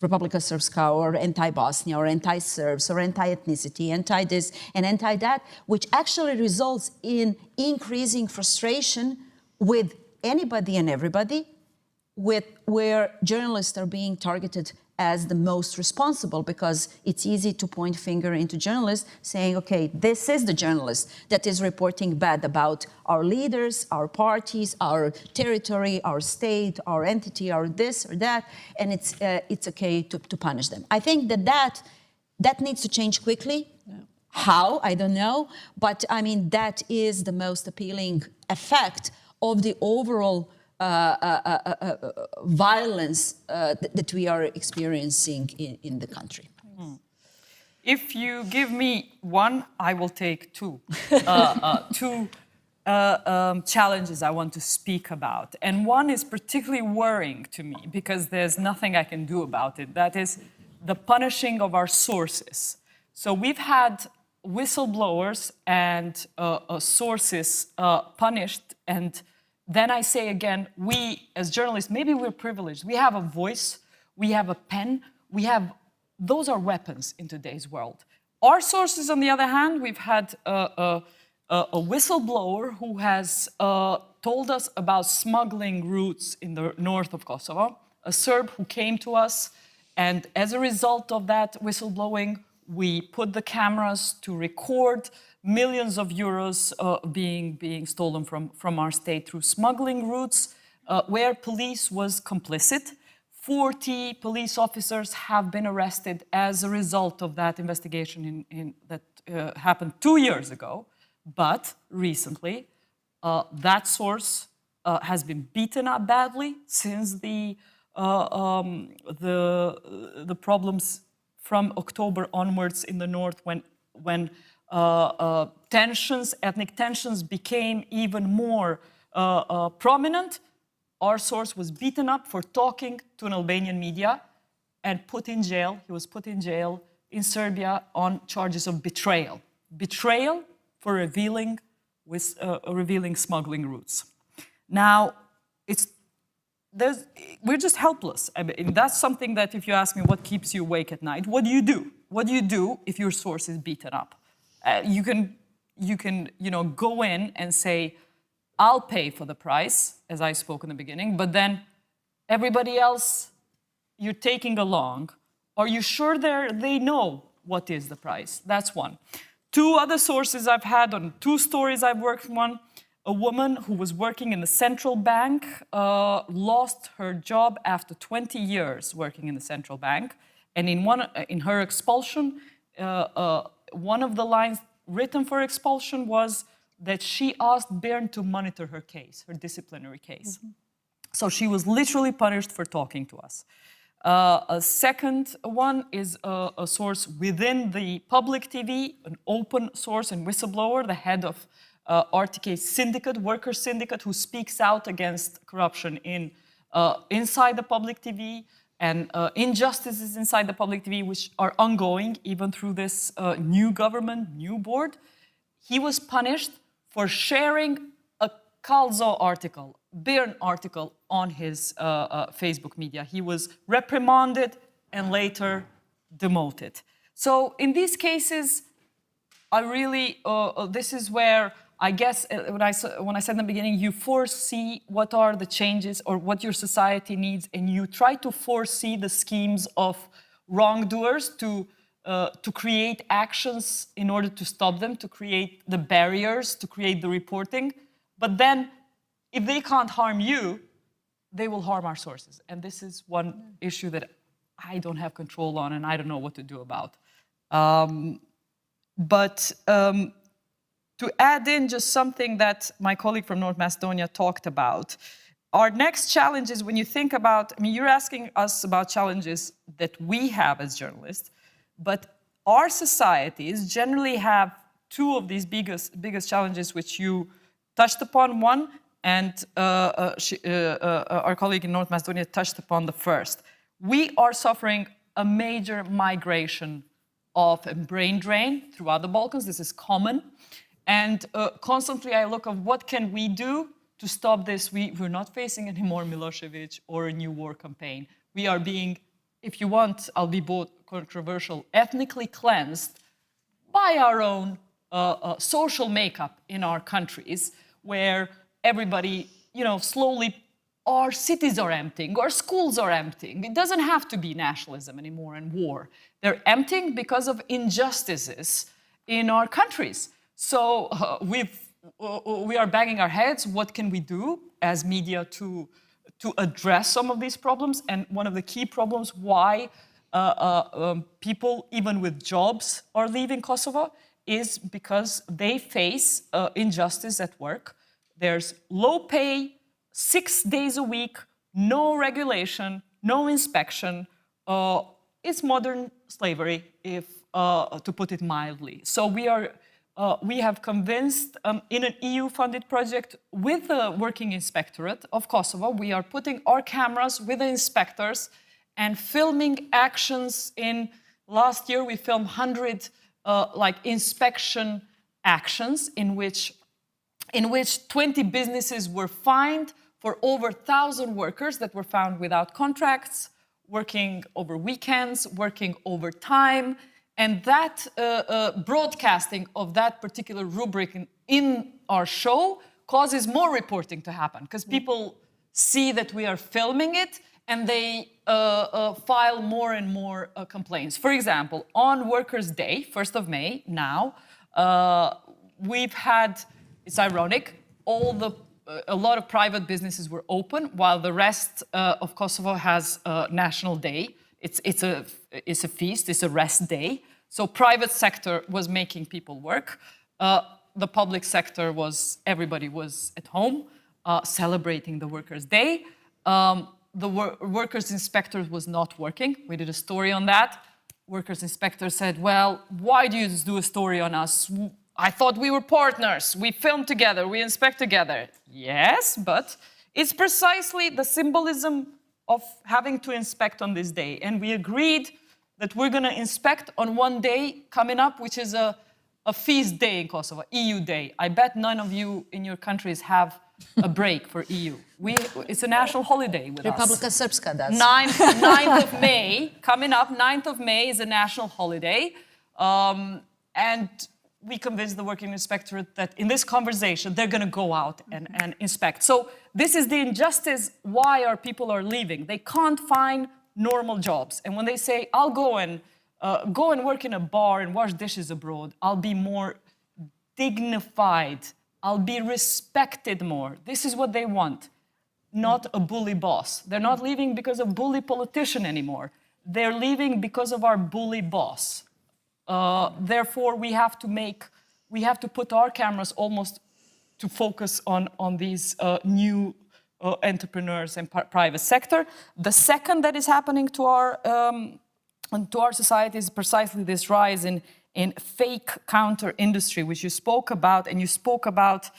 Republika Srpska or anti-Bosnia or anti-Serbs or anti-ethnicity, anti-this and anti-that, which actually results in increasing frustration with anybody and everybody, where journalists are being targeted as the most responsible, because it's easy to point finger into journalists saying, okay, this is the journalist that is reporting bad about our leaders, our parties, our territory, our state, our entity, our this or that, and it's okay to punish them. I think that needs to change quickly. Yeah. How? I don't know. But I mean, that is the most appealing effect of the overall violence that we are experiencing in the country. If you give me one, I will take two. Two challenges I want to speak about. And one is particularly worrying to me because there's nothing I can do about it. That is the punishing of our sources. So we've had whistleblowers and sources punished. And then I say again, we as journalists, maybe we're privileged. We have a voice, we have a pen, those are weapons in today's world. Our sources, on the other hand, we've had a whistleblower who has told us about smuggling routes in the north of Kosovo, a Serb who came to us, and as a result of that whistleblowing, we put the cameras to record millions of euros being stolen from our state through smuggling routes, where police was complicit. 40 police officers have been arrested as a result of that investigation that happened 2 years ago. But recently, that source has been beaten up badly since the problems from October onwards in the north, when ethnic tensions became even more prominent. Our source was beaten up for talking to an Albanian media and put in jail. He was put in jail in Serbia on charges of betrayal. Betrayal for revealing smuggling routes. Now, we're just helpless. I mean, that's something that if you ask me what keeps you awake at night, what do you do? What do you do if your source is beaten up? You can go in and say, I'll pay for the price, as I spoke in the beginning, but then everybody else you're taking along, are you sure they know what is the price? That's one. 2 other sources I've had on 2 stories I've worked on. A woman who was working in the central bank lost her job after 20 years working in the central bank. And in her expulsion, one of the lines written for expulsion was that she asked BIRN to monitor her case, her disciplinary case. Mm-hmm. So she was literally punished for talking to us. A second one is a source within the public TV, an open source and whistleblower, the head of RTK syndicate, worker syndicate, who speaks out against corruption inside the public TV and injustices inside the public TV, which are ongoing even through this new government, new board. He was punished for sharing a Calzo article, BIRN article on his Facebook media. He was reprimanded and later demoted. So in these cases, I really, this is where I guess when I said in the beginning, you foresee what are the changes or what your society needs, and you try to foresee the schemes of wrongdoers to create actions in order to stop them, to create the barriers, to create the reporting. But then, if they can't harm you, they will harm our sources. And this is one issue that I don't have control on and I don't know what to do about. To add in just something that my colleague from North Macedonia talked about, our next challenge is when you think about, I mean, you're asking us about challenges that we have as journalists, but our societies generally have 2 of these biggest challenges, which you touched upon. One, and our colleague in North Macedonia touched upon the first. We are suffering a major migration of a brain drain throughout the Balkans. This is common. And constantly I look at what can we do to stop this. We're not facing any more Milosevic or a new war campaign. We are being, if you want, I'll be both controversial, ethnically cleansed by our own social makeup in our countries, where everybody, slowly, our cities are emptying, our schools are emptying. It doesn't have to be nationalism anymore and war. They're emptying because of injustices in our countries. So we are banging our heads. What can we do as media to address some of these problems? And one of the key problems why people, even with jobs, are leaving Kosovo is because they face injustice at work. There's low pay, 6 days a week, no regulation, no inspection. It's modern slavery, to put it mildly. So we have convinced in an EU-funded project with the Working Inspectorate of Kosovo, we are putting our cameras with the inspectors and filming actions in, last year we filmed 100 like inspection actions in which 20 businesses were fined for over 1,000 workers that were found without contracts, working over weekends, working overtime. And that broadcasting of that particular rubric in our show causes more reporting to happen because people see that we are filming it and they file more and more complaints. For example, on Workers' Day, 1st of May, now, we've had, it's ironic, a lot of private businesses were open while the rest of Kosovo has a national day. It's a feast, it's a rest day. So private sector was making people work. The public sector everybody was at home celebrating the Workers' Day. The workers' inspector was not working. We did a story on that. Workers' inspector said, well, why do you just do a story on us? I thought we were partners. We film together, we inspect together. Yes, but it's precisely the symbolism of having to inspect on this day. And we agreed that we're going to inspect on one day coming up, which is a feast day in Kosovo, EU Day. I bet none of you in your countries have a break for EU. It's a national holiday with Republika us. Srpska does. 9th of May, coming up, 9th of May is a national holiday. And we convinced the Working Inspectorate that in this conversation, they're going to go out and inspect. So this is the injustice why our people are leaving. They can't find normal jobs. And when they say, I'll go and work in a bar and wash dishes abroad, I'll be more dignified, I'll be respected more. This is what they want, not a bully boss. They're not leaving because of bully politician anymore. They're leaving because of our bully boss. Therefore, we have to put our cameras almost to focus on these new entrepreneurs and private sector. The second that is happening to our society is precisely this rise in fake counter industry, which you spoke about, and you spoke about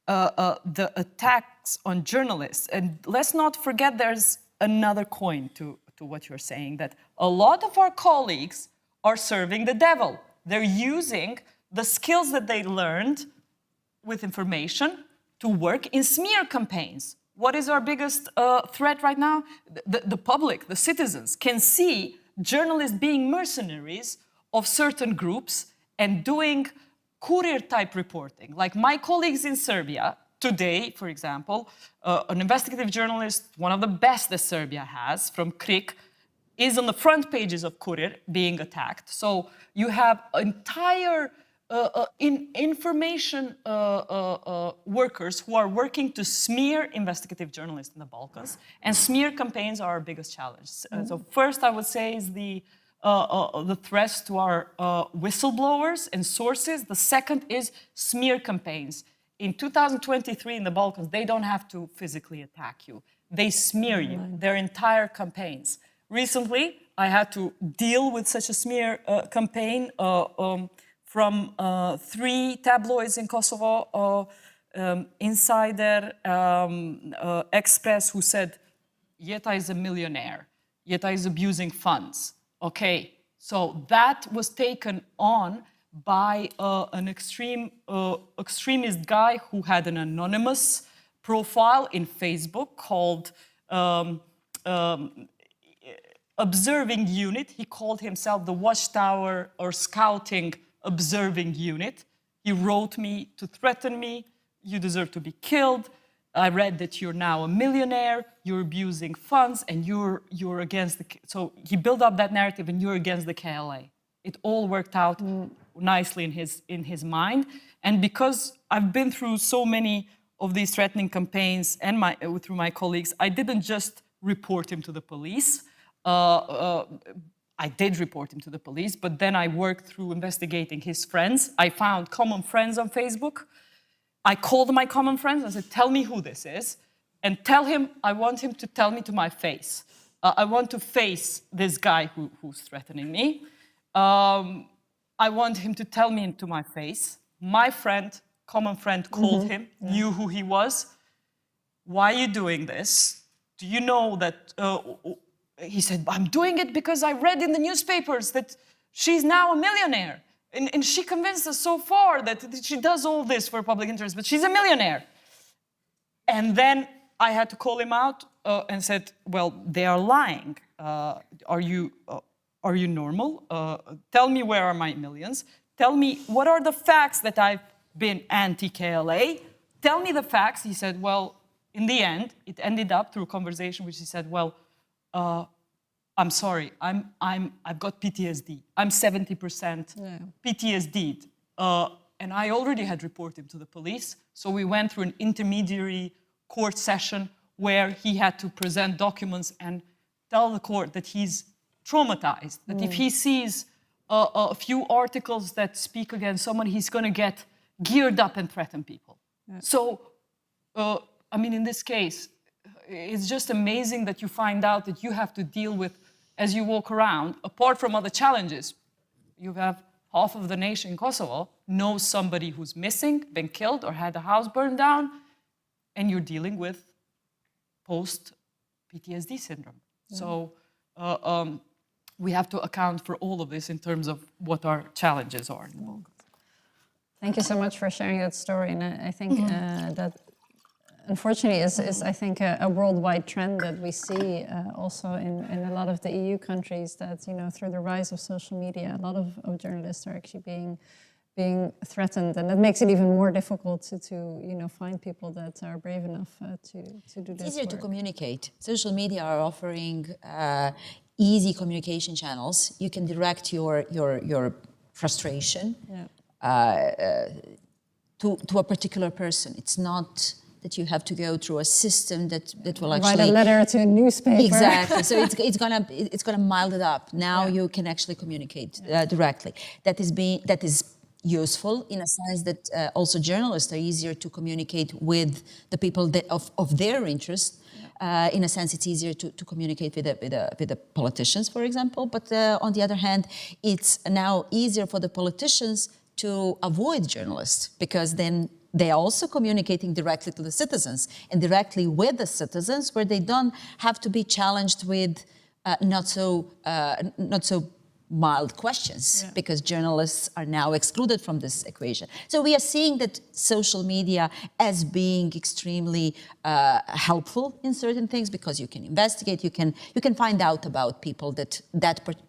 the attacks on journalists. And let's not forget there's another coin to what you're saying, that a lot of our colleagues are serving the devil. They're using the skills that they learned with information to work in smear campaigns. What is our biggest threat right now? The public, the citizens, can see journalists being mercenaries of certain groups and doing courier-type reporting. Like my colleagues in Serbia, today, for example, an investigative journalist, one of the best that Serbia has, from Krik, is on the front pages of Courier being attacked. So you have entire information workers who are working to smear investigative journalists in the Balkans. And smear campaigns are our biggest challenge. So first, I would say, is the threats to our whistleblowers and sources. The second is smear campaigns. In 2023 in the Balkans, they don't have to physically attack you. They smear you, their entire campaigns. Recently, I had to deal with such a smear campaign from 3 tabloids in Kosovo, Insider, Express, who said, Jeta is a millionaire. Jeta is abusing funds. Okay, so that was taken on by an extremist guy who had an anonymous profile in Facebook called Observing Unit. He called himself the Watchtower or Scouting Observing Unit. He wrote me to threaten me. You deserve to be killed. I read that you're now a millionaire, you're abusing funds, and you're against the... So he built up that narrative, and you're against the KLA. It all worked out nicely in his mind. And because I've been through so many of these threatening campaigns and through my colleagues, I didn't just report him to the police. I did report him to the police, but then I worked through investigating his friends. I found common friends on Facebook. I called my common friends and said, tell me who this is, and tell him I want him to tell me to my face. I want to face this guy who's threatening me. I want him to tell me to my face My friend, common friend, called him, knew who he was. Why are you doing this? Do you know that... he said, I'm doing it because I read in the newspapers that she's now a millionaire. And she convinced us so far that she does all this for public interest, but she's a millionaire. And then I had to call him out and said, well, they are lying. Are you normal? Tell me where are my millions. Tell me what are the facts that I've been anti-KLA. Tell me the facts. He said, well, in the end, it ended up through a conversation which he said, well, I'm sorry, I've got PTSD. I'm 70% PTSD'd. And I already had reported him to the police. So we went through an intermediary court session where he had to present documents and tell the court that he's traumatized, that if he sees a few articles that speak against someone, he's going to get geared up and threaten people. So, I mean, in this case, it's just amazing that you find out that you have to deal with, as you walk around, apart from other challenges, you have half of the nation in Kosovo knows somebody who's missing, been killed, or had a house burned down, and you're dealing with post-PTSD syndrome. So we have to account for all of this in terms of what our challenges are in the Balkans. Thank you so much for sharing that story. And I think that unfortunately is I think, a worldwide trend that we see also in a lot of the EU countries that, you know, through the rise of social media, a lot of journalists are actually being threatened. And that makes it even more difficult to you know, find people that are brave enough to do this. It's easier work. to communicate. Social media are offering easy communication channels. You can direct your frustration to a particular person. It's not that you have to go through a system that will actually write a letter to a newspaper. Exactly. So it's gonna mild it up. Now you can actually communicate directly. That is useful in a sense that also journalists are easier to communicate with the people that of their interest. In a sense, it's easier to communicate with the politicians, for example. But on the other hand, it's now easier for the politicians to avoid journalists, because then they are also communicating directly to the citizens and directly with the citizens, where they don't have to be challenged with not so mild questions, because journalists are now excluded from this equation. So we are seeing that social media as being extremely helpful in certain things, because you can investigate, you can find out about people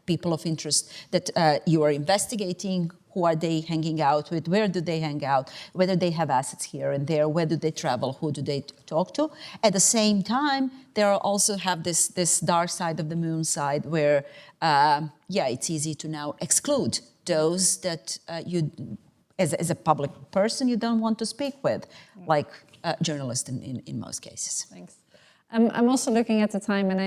people of interest that you are investigating. Who are they hanging out with? Where do they hang out? Whether they have assets here and there? Where do they travel? Who do they talk to? At the same time, they also have this dark side of the moon side where, it's easy to now exclude those that you, as a public person, you don't want to speak with, like journalists in most cases. Thanks. I'm also looking at the time, and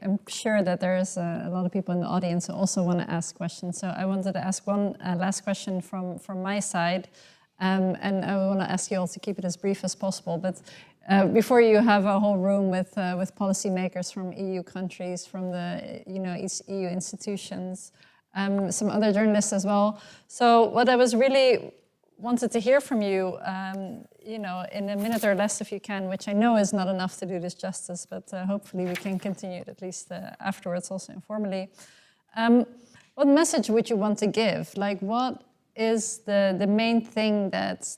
I'm sure that there's a lot of people in the audience who also want to ask questions. So I wanted to ask one last question from my side, and I want to ask you all to keep it as brief as possible. But before you have a whole room with policymakers from EU countries, from the EU institutions, some other journalists as well. So what I was really wanted to hear from you, in a minute or less if you can, which I know is not enough to do this justice, but hopefully we can continue it at least afterwards, also informally. What message would you want to give? Like, what is the main thing that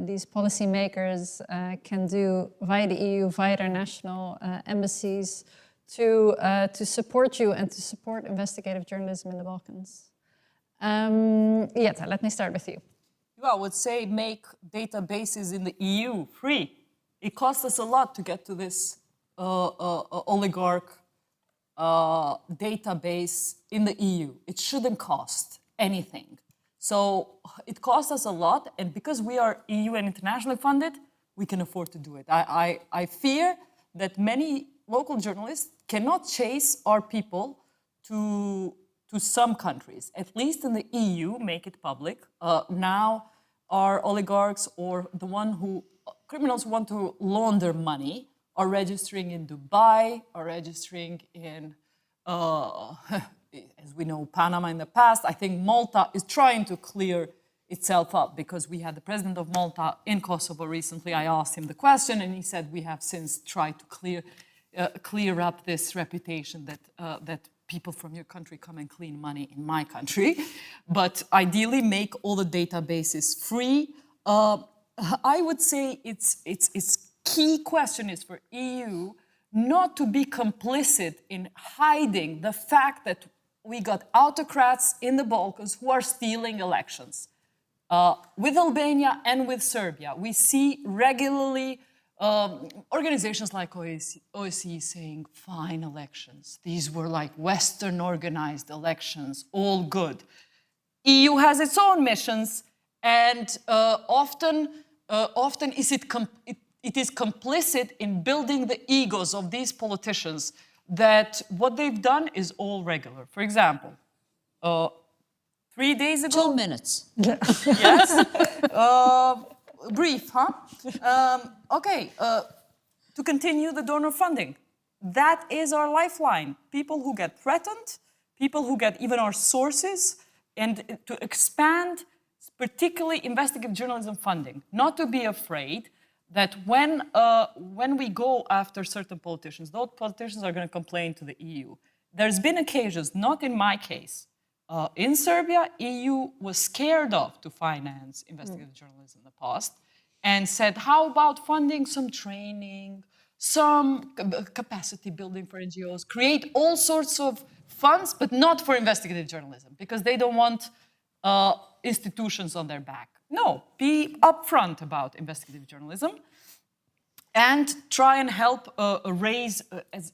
these policymakers can do via the EU, via their national embassies to support you and to support investigative journalism in the Balkans? Jeta, let me start with you. I would say make databases in the EU free. It costs us a lot to get to this oligarch database in the EU. It shouldn't cost anything. So it costs us a lot, and because we are EU and internationally funded, we can afford to do it. I fear that many local journalists cannot chase our people to some countries, at least in the EU, make it public. Now, our oligarchs or criminals who want to launder money are registering in Dubai, are registering in, as we know, Panama in the past. I think Malta is trying to clear itself up, because we had the president of Malta in Kosovo recently. I asked him the question, and he said we have since tried to clear up this reputation that people from your country come and clean money in my country, but ideally make all the databases free. I would say its key question is for EU not to be complicit in hiding the fact that we got autocrats in the Balkans who are stealing elections. With Albania and with Serbia, we see regularly organizations like OSCE saying, fine elections. These were like Western organized elections, all good. EU has its own missions, and often it is complicit in building the egos of these politicians that what they've done is all regular. For example, 3 days ago... 2 minutes. Yes. Brief, huh? Okay, to continue the donor funding. That is our lifeline. People who get threatened, people who get even our sources, and to expand particularly investigative journalism funding. Not to be afraid that when we go after certain politicians, those politicians are going to complain to the EU. There's been occasions, not in my case, in Serbia, EU was scared of to finance investigative journalism in the past and said, how about funding some training, some capacity building for NGOs, create all sorts of funds, but not for investigative journalism, because they don't want institutions on their back. No, be upfront about investigative journalism and try and help raise,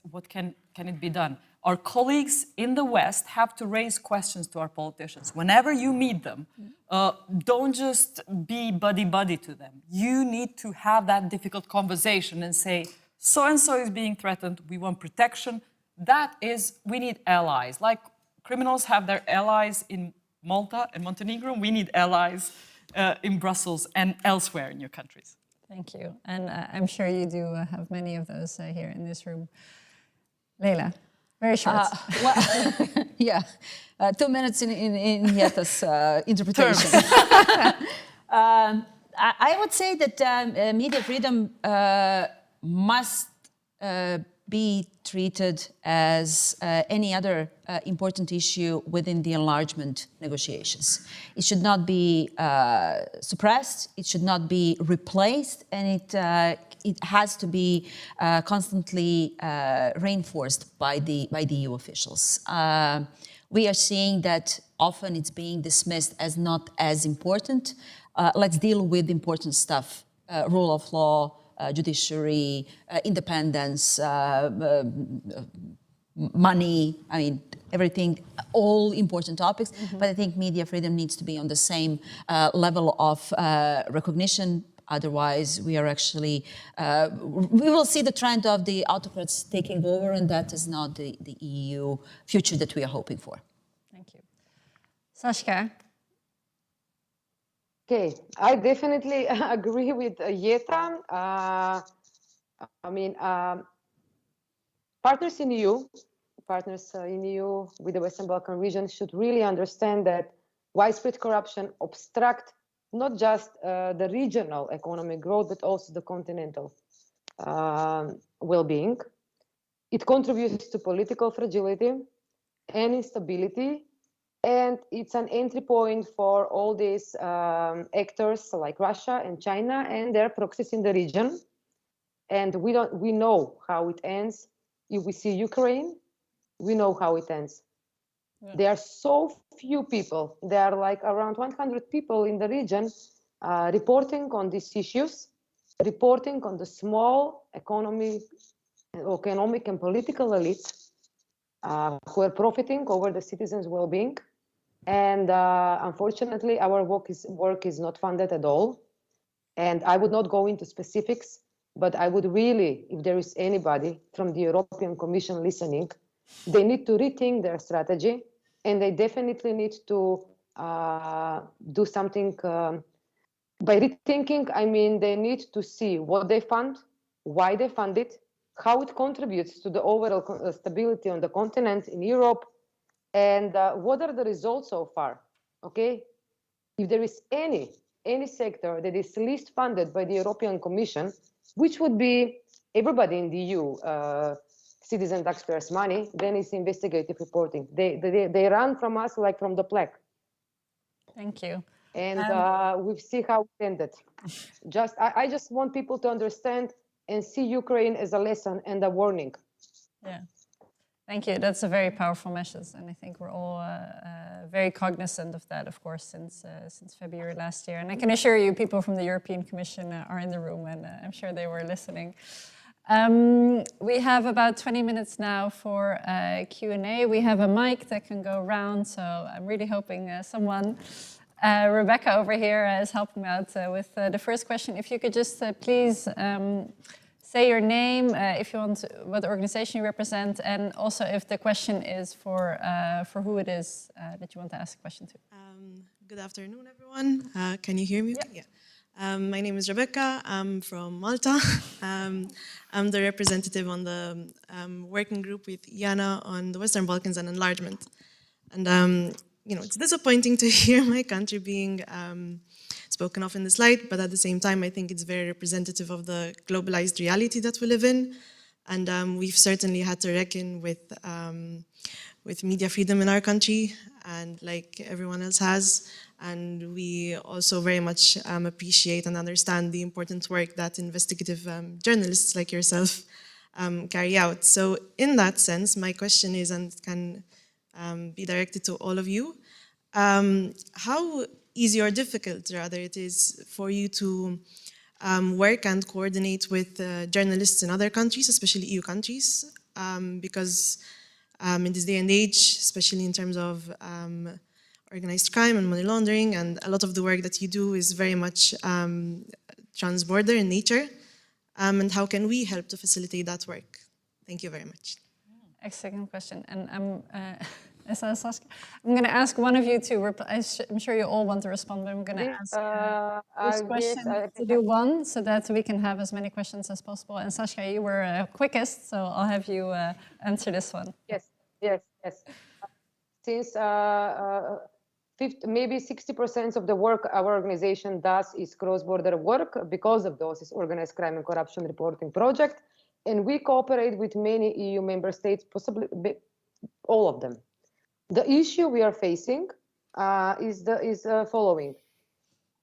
what can it be done? Our colleagues in the West have to raise questions to our politicians. Whenever you meet them, don't just be buddy-buddy to them. You need to have that difficult conversation and say, so-and-so is being threatened, we want protection. That is, we need allies. Like criminals have their allies in Malta and Montenegro, we need allies in Brussels and elsewhere in your countries. Thank you. And I'm sure you do have many of those here in this room. Leila. Very short. Well, yeah, 2 minutes in Jeta's interpretation. I would say that media freedom must be treated as any other important issue within the enlargement negotiations. It should not be suppressed, it should not be replaced, and it has to be constantly reinforced by the EU officials. We are seeing that often it's being dismissed as not as important. Let's deal with important stuff, rule of law, judiciary, independence, money, I mean, everything, all important topics. But I think media freedom needs to be on the same level of recognition. Otherwise, we are actually, we will see the trend of the autocrats taking over, and that is not the EU future that we are hoping for. Thank you. Sashka? Okay, I definitely agree with Jeta. I mean, partners in EU with the Western Balkan region should really understand that widespread corruption obstructs not just the regional economic growth, but also the continental well-being. It contributes to political fragility and instability, and it's an entry point for all these actors like Russia and China and their proxies in the region. And we know how it ends. If we see Ukraine, we know how it ends. Yeah. There are so few people. There are like around 100 people in the region reporting on these issues, reporting on the small economic and political elites who are profiting over the citizens' well-being. And unfortunately, our work is not funded at all. And I would not go into specifics, but I would really, if there is anybody from the European Commission listening, they need to rethink their strategy, and they definitely need to do something. By rethinking, I mean they need to see what they fund, why they fund it, how it contributes to the overall stability on the continent in Europe, and what are the results so far. Okay, if there is any sector that is least funded by the European Commission, which would be everybody in the EU, citizen taxpayers' money, then it's investigative reporting. They run from us like from the plague. Thank you. And we see how it ended. I just want people to understand and see Ukraine as a lesson and a warning. Yeah. Thank you. That's a very powerful message, and I think we're all very cognizant of that, of course, since February last year. And I can assure you, people from the European Commission are in the room, and I'm sure they were listening. We have about 20 minutes now for Q&A. We have a mic that can go around, so I'm really hoping someone, Rebecca over here, is helping me out with the first question. If you could just please say your name, if you want, what organization you represent, and also if the question is for who it is that you want to ask a question to. Good afternoon, everyone. Can you hear me? Yeah. My name is Rebecca. I'm from Malta. I'm the representative on the working group with Jana on the Western Balkans and enlargement. And you know, it's disappointing to hear my country being spoken of in the slide, but at the same time, I think it's very representative of the globalized reality that we live in. And we've certainly had to reckon with media freedom in our country, and like everyone else has. And we also very much appreciate and understand the important work that investigative journalists like yourself carry out. So in that sense, my question is, and can be directed to all of you, how easy or difficult, rather, it is for you to work and coordinate with journalists in other countries, especially EU countries, because in this day and age, especially in terms of organized crime and money laundering, and a lot of the work that you do is very much transborder in nature, and how can we help to facilitate that work? Thank you very much. Excellent question. And Sashka, I'm going to ask one of you to, I'm sure you all want to respond, but I'm going to ask this question to do one so that we can have as many questions as possible. And Sashka, you were quickest, so I'll have you answer this one. Yes. Since maybe 60% of the work our organization does is cross-border work, because of those is organized crime and corruption reporting project. And we cooperate with many EU member states, possibly all of them. The issue we are facing is following.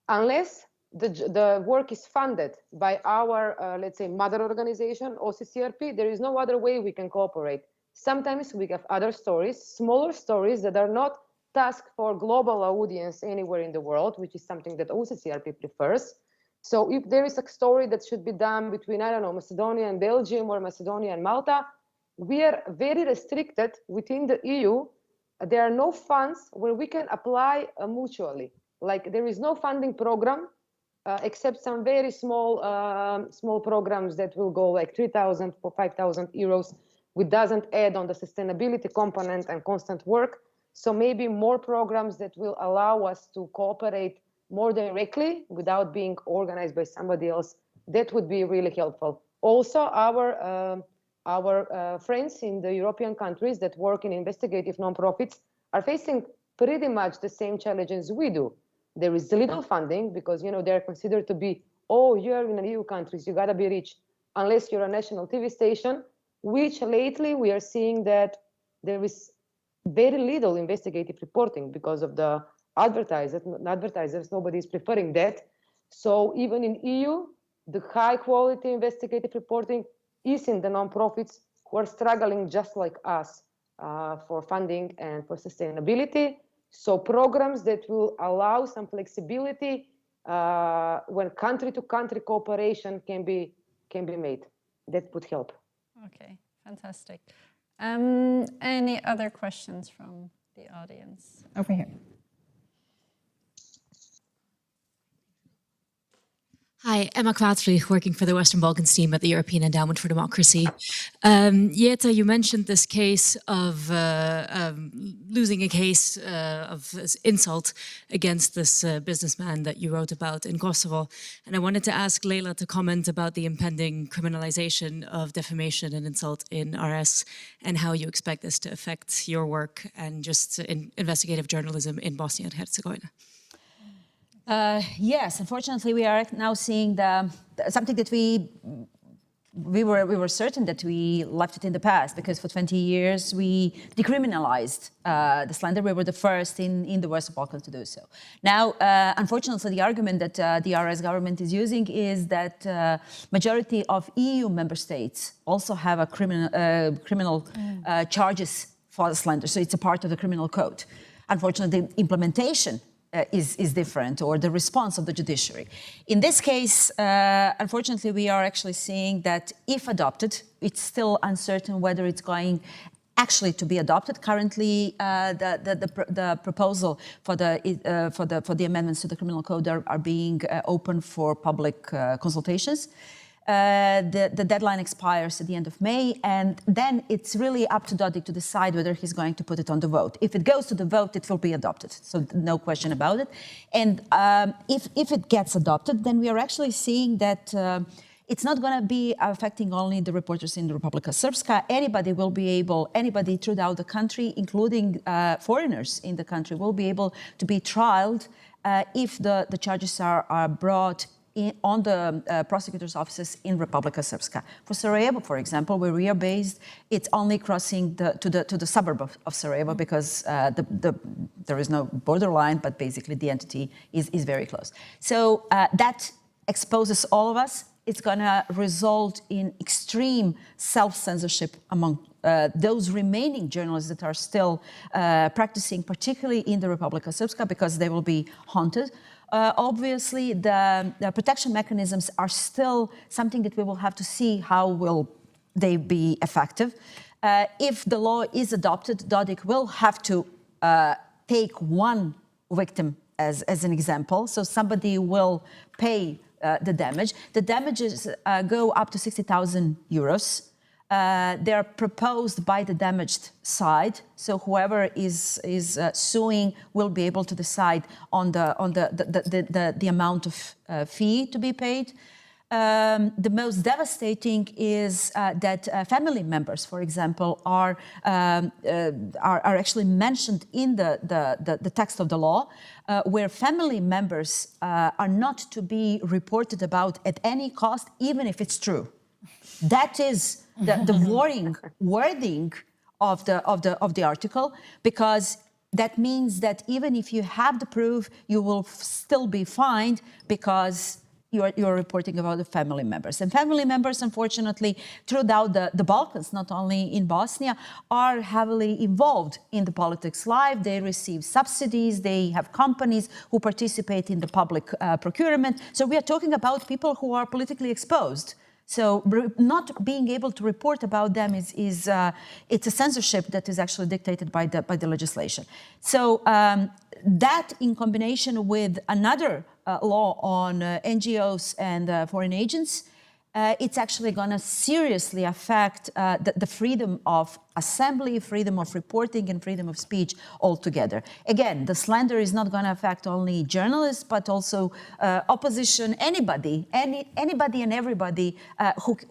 Unless the work is funded by our, let's say, mother organization, OCCRP, there is no other way we can cooperate. Sometimes we have other stories, smaller stories that are not tasked for global audience anywhere in the world, which is something that OCCRP prefers. So if there is a story that should be done between, I don't know, Macedonia and Belgium or Macedonia and Malta, we are very restricted within the EU. There are no funds where we can apply mutually. Like there is no funding program except some very small programs that will go like 3,000 or 5,000 euros, which doesn't add on the sustainability component and constant work. So maybe more programs that will allow us to cooperate more directly without being organized by somebody else. That would be really helpful. Also, our friends in the European countries that work in investigative nonprofits are facing pretty much the same challenges we do. There is little funding because, you know, they're considered to be, oh, you're in EU countries, you gotta be rich, unless you're a national TV station, which lately we are seeing that there is very little investigative reporting because of the advertisers, nobody is preferring that. So even in EU, the high quality investigative reporting is in the nonprofits who are struggling just like us for funding and for sustainability. So programs that will allow some flexibility when country-to-country cooperation can be made. That would help. Okay, fantastic. Any other questions from the audience? Over here. Hi, Emma Kvaatvlieg, working for the Western Balkans team at the European Endowment for Democracy. Jeta, you mentioned this case of losing a case of insult against this businessman that you wrote about in Kosovo. And I wanted to ask Leila to comment about the impending criminalization of defamation and insult in RS and how you expect this to affect your work and just in investigative journalism in Bosnia and Herzegovina. Yes, unfortunately, we are now seeing something that we were certain that we left it in the past, because for 20 years we decriminalized the slander. We were the first in the Western Balkans to do so. Now, unfortunately, the argument that the RS government is using is that majority of EU member states also have a criminal charges for slander, so it's a part of the criminal code. Unfortunately, the implementation is different, or the response of the judiciary. In this case, unfortunately, we are actually seeing that if adopted, it's still uncertain whether it's going actually to be adopted. Currently, the proposal for the amendments to the criminal code are being open for public consultations. The deadline expires at the end of May, and then it's really up to Dodik to decide whether he's going to put it on the vote. If it goes to the vote, it will be adopted, so no question about it. And if it gets adopted, then we are actually seeing that it's not going to be affecting only the reporters in the Republika Srpska. Anybody throughout the country, including foreigners in the country, will be able to be trialed if the charges are brought on the prosecutor's offices in Republika Srpska. For Sarajevo, for example, where we are based, it's only crossing to the suburb of Sarajevo, because there is no borderline, but basically the entity is very close. So that exposes all of us. It's going to result in extreme self-censorship among those remaining journalists that are still practicing, particularly in the Republika Srpska, because they will be haunted. Obviously, the protection mechanisms are still something that we will have to see how will they be effective. If the law is adopted, Dodik will have to take one victim as an example. So somebody will pay the damage. The damages go up to 60,000 euros. They are proposed by the damaged side, so whoever is suing will be able to decide on the amount of fee to be paid. The most devastating is that family members, for example, are actually mentioned in the text of the law, where family members are not to be reported about at any cost, even if it's true. That is the wording of the article, because that means that even if you have the proof, you will still be fined, because you're reporting about the family members. And family members, unfortunately, throughout the Balkans, not only in Bosnia, are heavily involved in the politics life. They receive subsidies. They have companies who participate in the public procurement. So we are talking about people who are politically exposed. So not being able to report about them it's a censorship that is actually dictated by the legislation. So that, in combination with another law on NGOs and foreign agents, it's actually going to seriously affect the freedom of assembly, freedom of reporting, and freedom of speech altogether. Again, the slander is not going to affect only journalists, but also opposition, anybody and everybody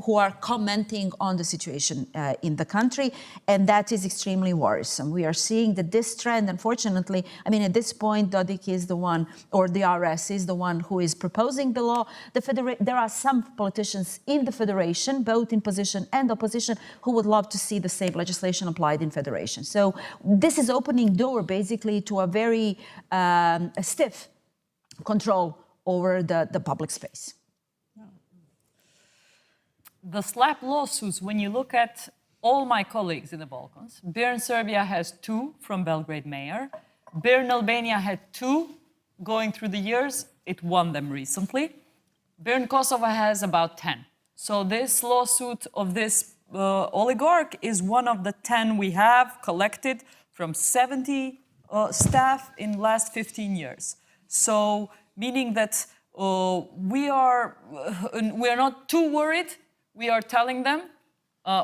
who are commenting on the situation in the country, and that is extremely worrisome. We are seeing that this trend, unfortunately, I mean, at this point, Dodik is the one, or the RS is the one who is proposing the law. There are some politicians in the federation, both in position and opposition, who would love to see the same legislation applied in federation. So this is opening door basically to a very stiff control over the public space. The SLAP lawsuits, when you look at all my colleagues in the Balkans, BIRN Serbia has 2 from Belgrade Mayor. BIRN Albania had 2 going through the years. It won them recently. BIRN Kosovo has about 10. So this lawsuit of this oligarch is one of the 10 we have collected from 70 staff in last 15 years. So meaning that we are not too worried. We are telling them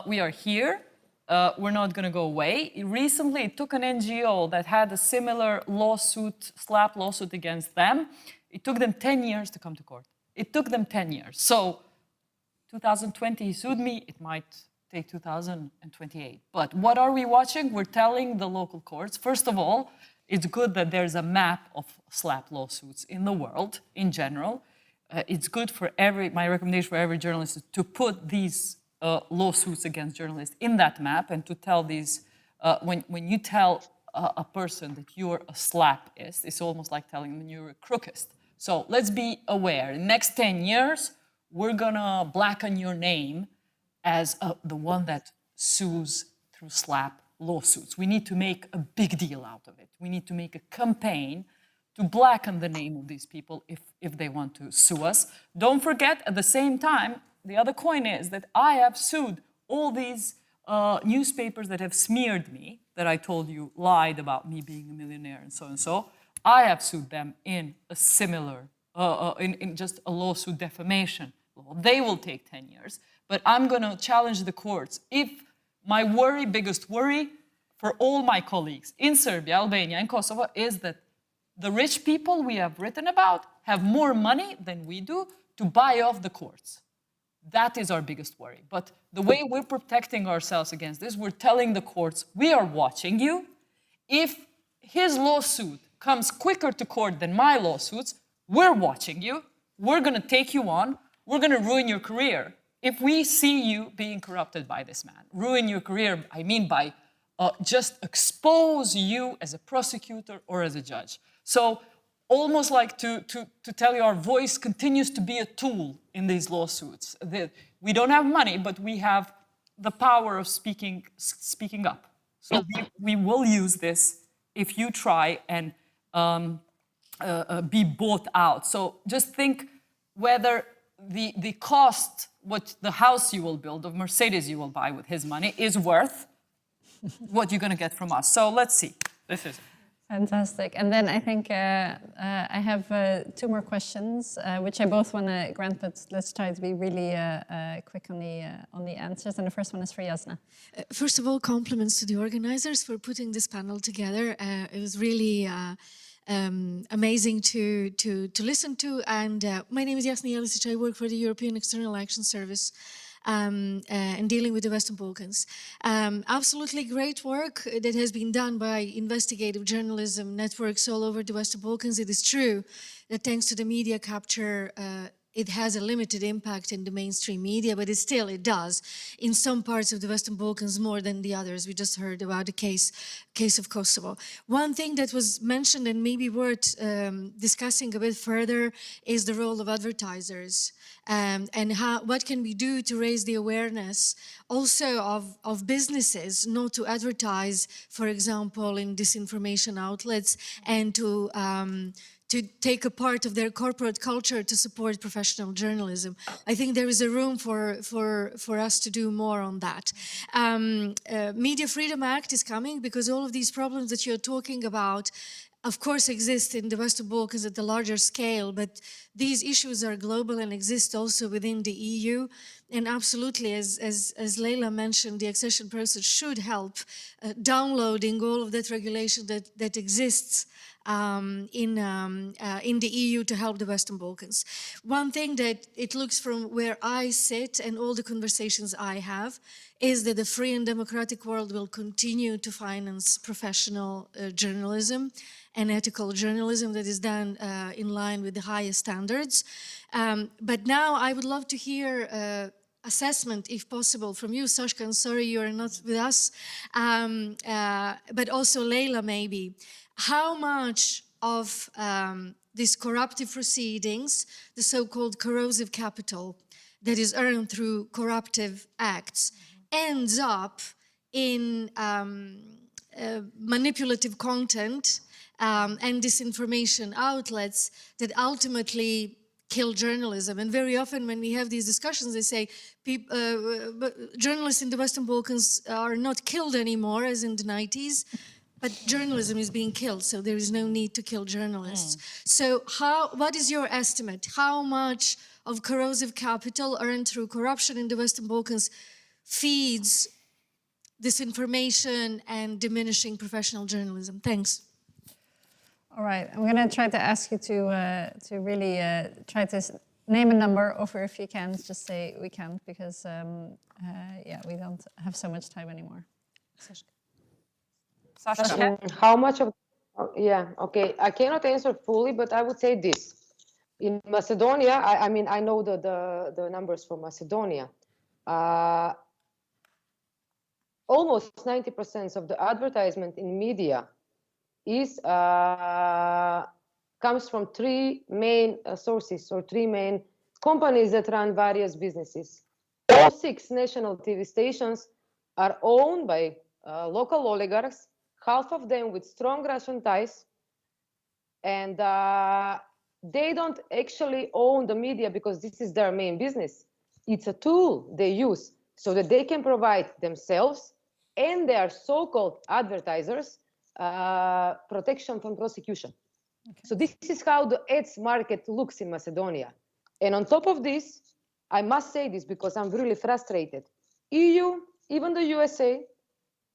we are here. We're not going to go away. Recently, it took an NGO that had a similar lawsuit, SLAP lawsuit against them. It took them 10 years to come to court. It took them 10 years. So 2020 he sued me. It might take 2028. But what are we watching? We're telling the local courts, first of all, It's good that there's a map of SLAPP lawsuits in the world in general. It's good for my recommendation for every journalist is to put these lawsuits against journalists in that map and to tell these, when you tell a person that you're a SLAPPist, it's almost like telling them you're a crookist. So let's be aware, in the next 10 years, we're gonna blacken your name as the one that sues through SLAPP lawsuits. We need to make a big deal out of it. We need to make a campaign to blacken the name of these people if they want to sue us. Don't forget, at the same time, the other coin is that I have sued all these newspapers that have smeared me, that I told you lied about me being a millionaire and so and so. I have sued them in a similar, in just a lawsuit defamation law. They will take 10 years, but I'm gonna challenge the courts. If my biggest worry for all my colleagues in Serbia, Albania, and Kosovo is that the rich people we have written about have more money than we do to buy off the courts. That is our biggest worry. But the way we're protecting ourselves against this, we're telling the courts, we are watching you. If his lawsuit comes quicker to court than my lawsuits, we're watching you. We're going to take you on. We're going to ruin your career. If we see you being corrupted by this man, ruin your career, I mean by just expose you as a prosecutor or as a judge. So almost like to tell you our voice continues to be a tool in these lawsuits. We don't have money, but we have the power of speaking up. So we will use this if you try and be bought out. So just think whether the cost, what the house you will build, the Mercedes you will buy with his money is worth what you're going to get from us. So let's see. This is it. Fantastic. And then I think I have 2 more questions, which I both want to grant, but let's try to be really quick on the answers. And the first one is for Jasna. First of all, compliments to the organizers for putting this panel together. It was really amazing to listen to. And my name is Jasna Jelisic. I work for the European External Action Service. And dealing with the Western Balkans. Absolutely great work that has been done by investigative journalism networks all over the Western Balkans. It is true that thanks to the media capture, it has a limited impact in the mainstream media, but it does in some parts of the Western Balkans more than the others. We just heard about the case of Kosovo. One thing that was mentioned and maybe worth discussing a bit further is the role of advertisers. And what can we do to raise the awareness also of businesses not to advertise, for example, in disinformation outlets, and to take a part of their corporate culture to support professional journalism. I think there is a room for us to do more on that. Media Freedom Act is coming because all of these problems that you're talking about of course exist in the Western Balkans at a larger scale, but these issues are global and exist also within the EU. And absolutely, as Leila mentioned, the accession process should help downloading all of that regulation that exists in the EU to help the Western Balkans. One thing that it looks from where I sit and all the conversations I have is that the free and democratic world will continue to finance professional journalism and ethical journalism that is done in line with the highest standards. But now I would love to hear assessment, if possible, from you, Sashka. I'm sorry you are not with us, but also Leila maybe. How much of these corruptive proceedings, the so-called corrosive capital that is earned through corruptive acts, ends up in manipulative content and disinformation outlets that ultimately kill journalism? And very often when we have these discussions, they say journalists in the Western Balkans are not killed anymore, as in the 90s, but journalism is being killed, so there is no need to kill journalists. So what is your estimate? How much of corrosive capital earned through corruption in the Western Balkans feeds disinformation and diminishing professional journalism? Thanks. All right, I'm going to try to ask you to really try to name a number, or if you can, just say we can't, because yeah, we don't have so much time anymore. How much of Oh, yeah, okay. I cannot answer fully, but I would say this. In Macedonia, I mean, I know the numbers from Macedonia. Almost 90% of the advertisement in media is comes from three main sources or three main companies that run various businesses. All 6 national TV stations are owned by local oligarchs, half of them with strong Russian ties, and they don't actually own the media because this is their main business. It's a tool they use so that they can provide themselves and their so-called advertisers protection from prosecution. Okay. So this is how the ads market looks in Macedonia. And on top of this, I must say this because I'm really frustrated. EU, even the USA,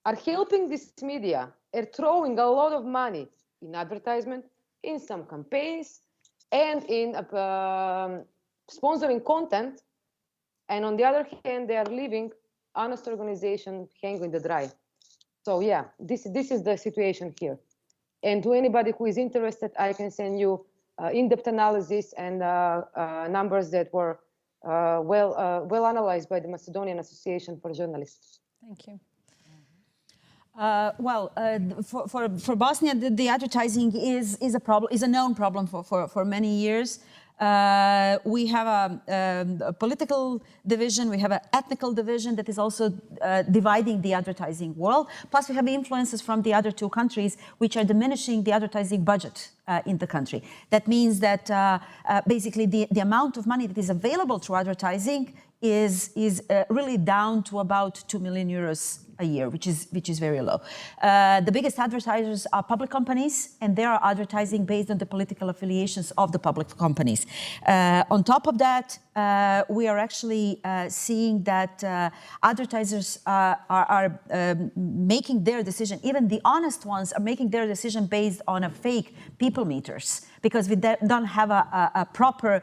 are helping this media and throwing a lot of money in advertisement, in some campaigns, and in sponsoring content. And on the other hand, they are leaving honest organization hanging in the dry. So yeah, this is the situation here. And to anybody who is interested, I can send you in-depth analysis and numbers that were well analyzed by the Macedonian Association for Journalists. Thank you. For Bosnia, the advertising is a problem, is a known problem for many years. We have a political division, we have an ethnical division that is also dividing the advertising world. Plus we have influences from the other 2 countries which are diminishing the advertising budget in the country. That means that basically the amount of money that is available through advertising is really down to about 2 million euros a year, which is very low. The biggest advertisers are public companies, and they are advertising based on the political affiliations of the public companies. On top of that, we are actually seeing that advertisers are making their decision, even the honest ones are making their decision based on a fake people meters, because we don't have a proper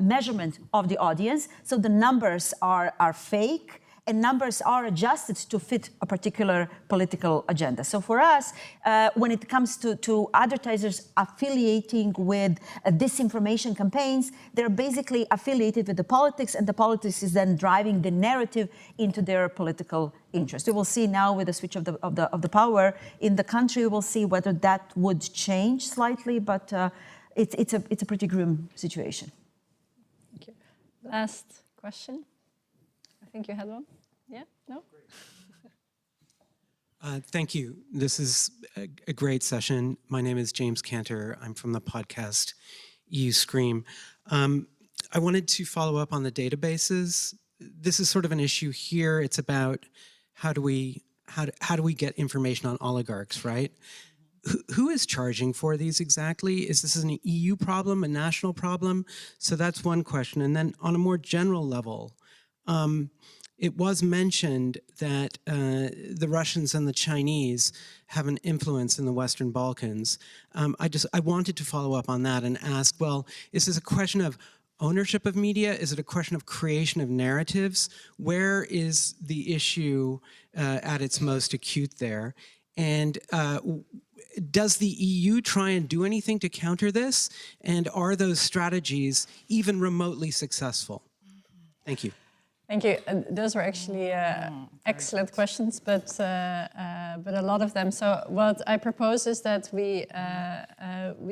measurement of the audience. So the numbers are fake, and numbers are adjusted to fit a particular political agenda. So for us, when it comes to advertisers affiliating with disinformation campaigns, they're basically affiliated with the politics, and the politics is then driving the narrative into their political interest. We will see now with the switch of the power in the country, we will see whether that would change slightly, but it's a pretty grim situation. Thank you. Last question. I think you had one. Yeah? No? Thank you. This is a great session. My name is James Cantor. I'm from the podcast EU Scream. I wanted to follow up on the databases. This is sort of an issue here. It's about how do we get information on oligarchs, right? Who is charging for these exactly? Is this an EU problem, a national problem? So that's one question. And then on a more general level, it was mentioned that the Russians and the Chinese have an influence in the Western Balkans. I wanted to follow up on that and ask, well, is this a question of ownership of media? Is it a question of creation of narratives? Where is the issue at its most acute there? And does the EU try and do anything to counter this? And are those strategies even remotely successful? Thank you. Thank you. Those were actually excellent questions, but a lot of them. So what I propose is that we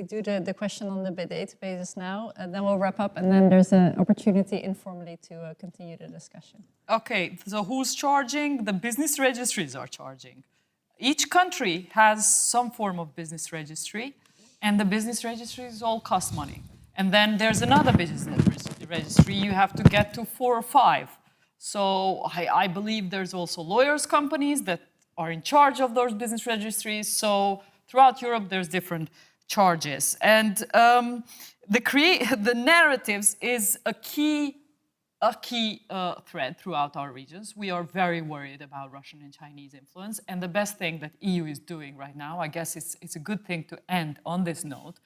do the question on the databases now, and then we'll wrap up, and then there's an opportunity informally to continue the discussion. Okay, so who's charging? The business registries are charging. Each country has some form of business registry, and the business registries all cost money. And then there's another business registry you have to get to 4 or 5. So I believe there's also lawyers' companies that are in charge of those business registries. So throughout Europe, there's different charges. And the narratives is a key thread throughout our regions. We are very worried about Russian and Chinese influence. And the best thing that EU is doing right now, I guess it's a good thing to end on this note.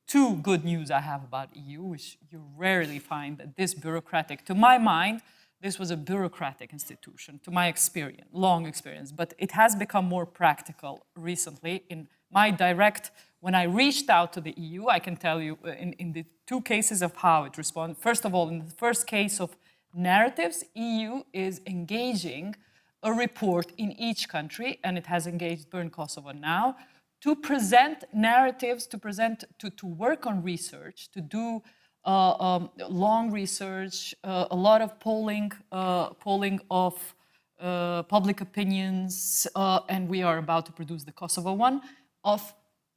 2 good news I have about EU, which you rarely find that this bureaucratic, to my mind, this was a bureaucratic institution, to my experience, long experience, but it has become more practical recently in when I reached out to the EU, I can tell you in the two cases of how it responded. First of all, in the first case of narratives, EU is engaging a report in each country, and it has engaged BIRN Kosovo now, to present narratives, to work on research, to do long research, a lot of polling of public opinions, and we are about to produce the Kosovo one, of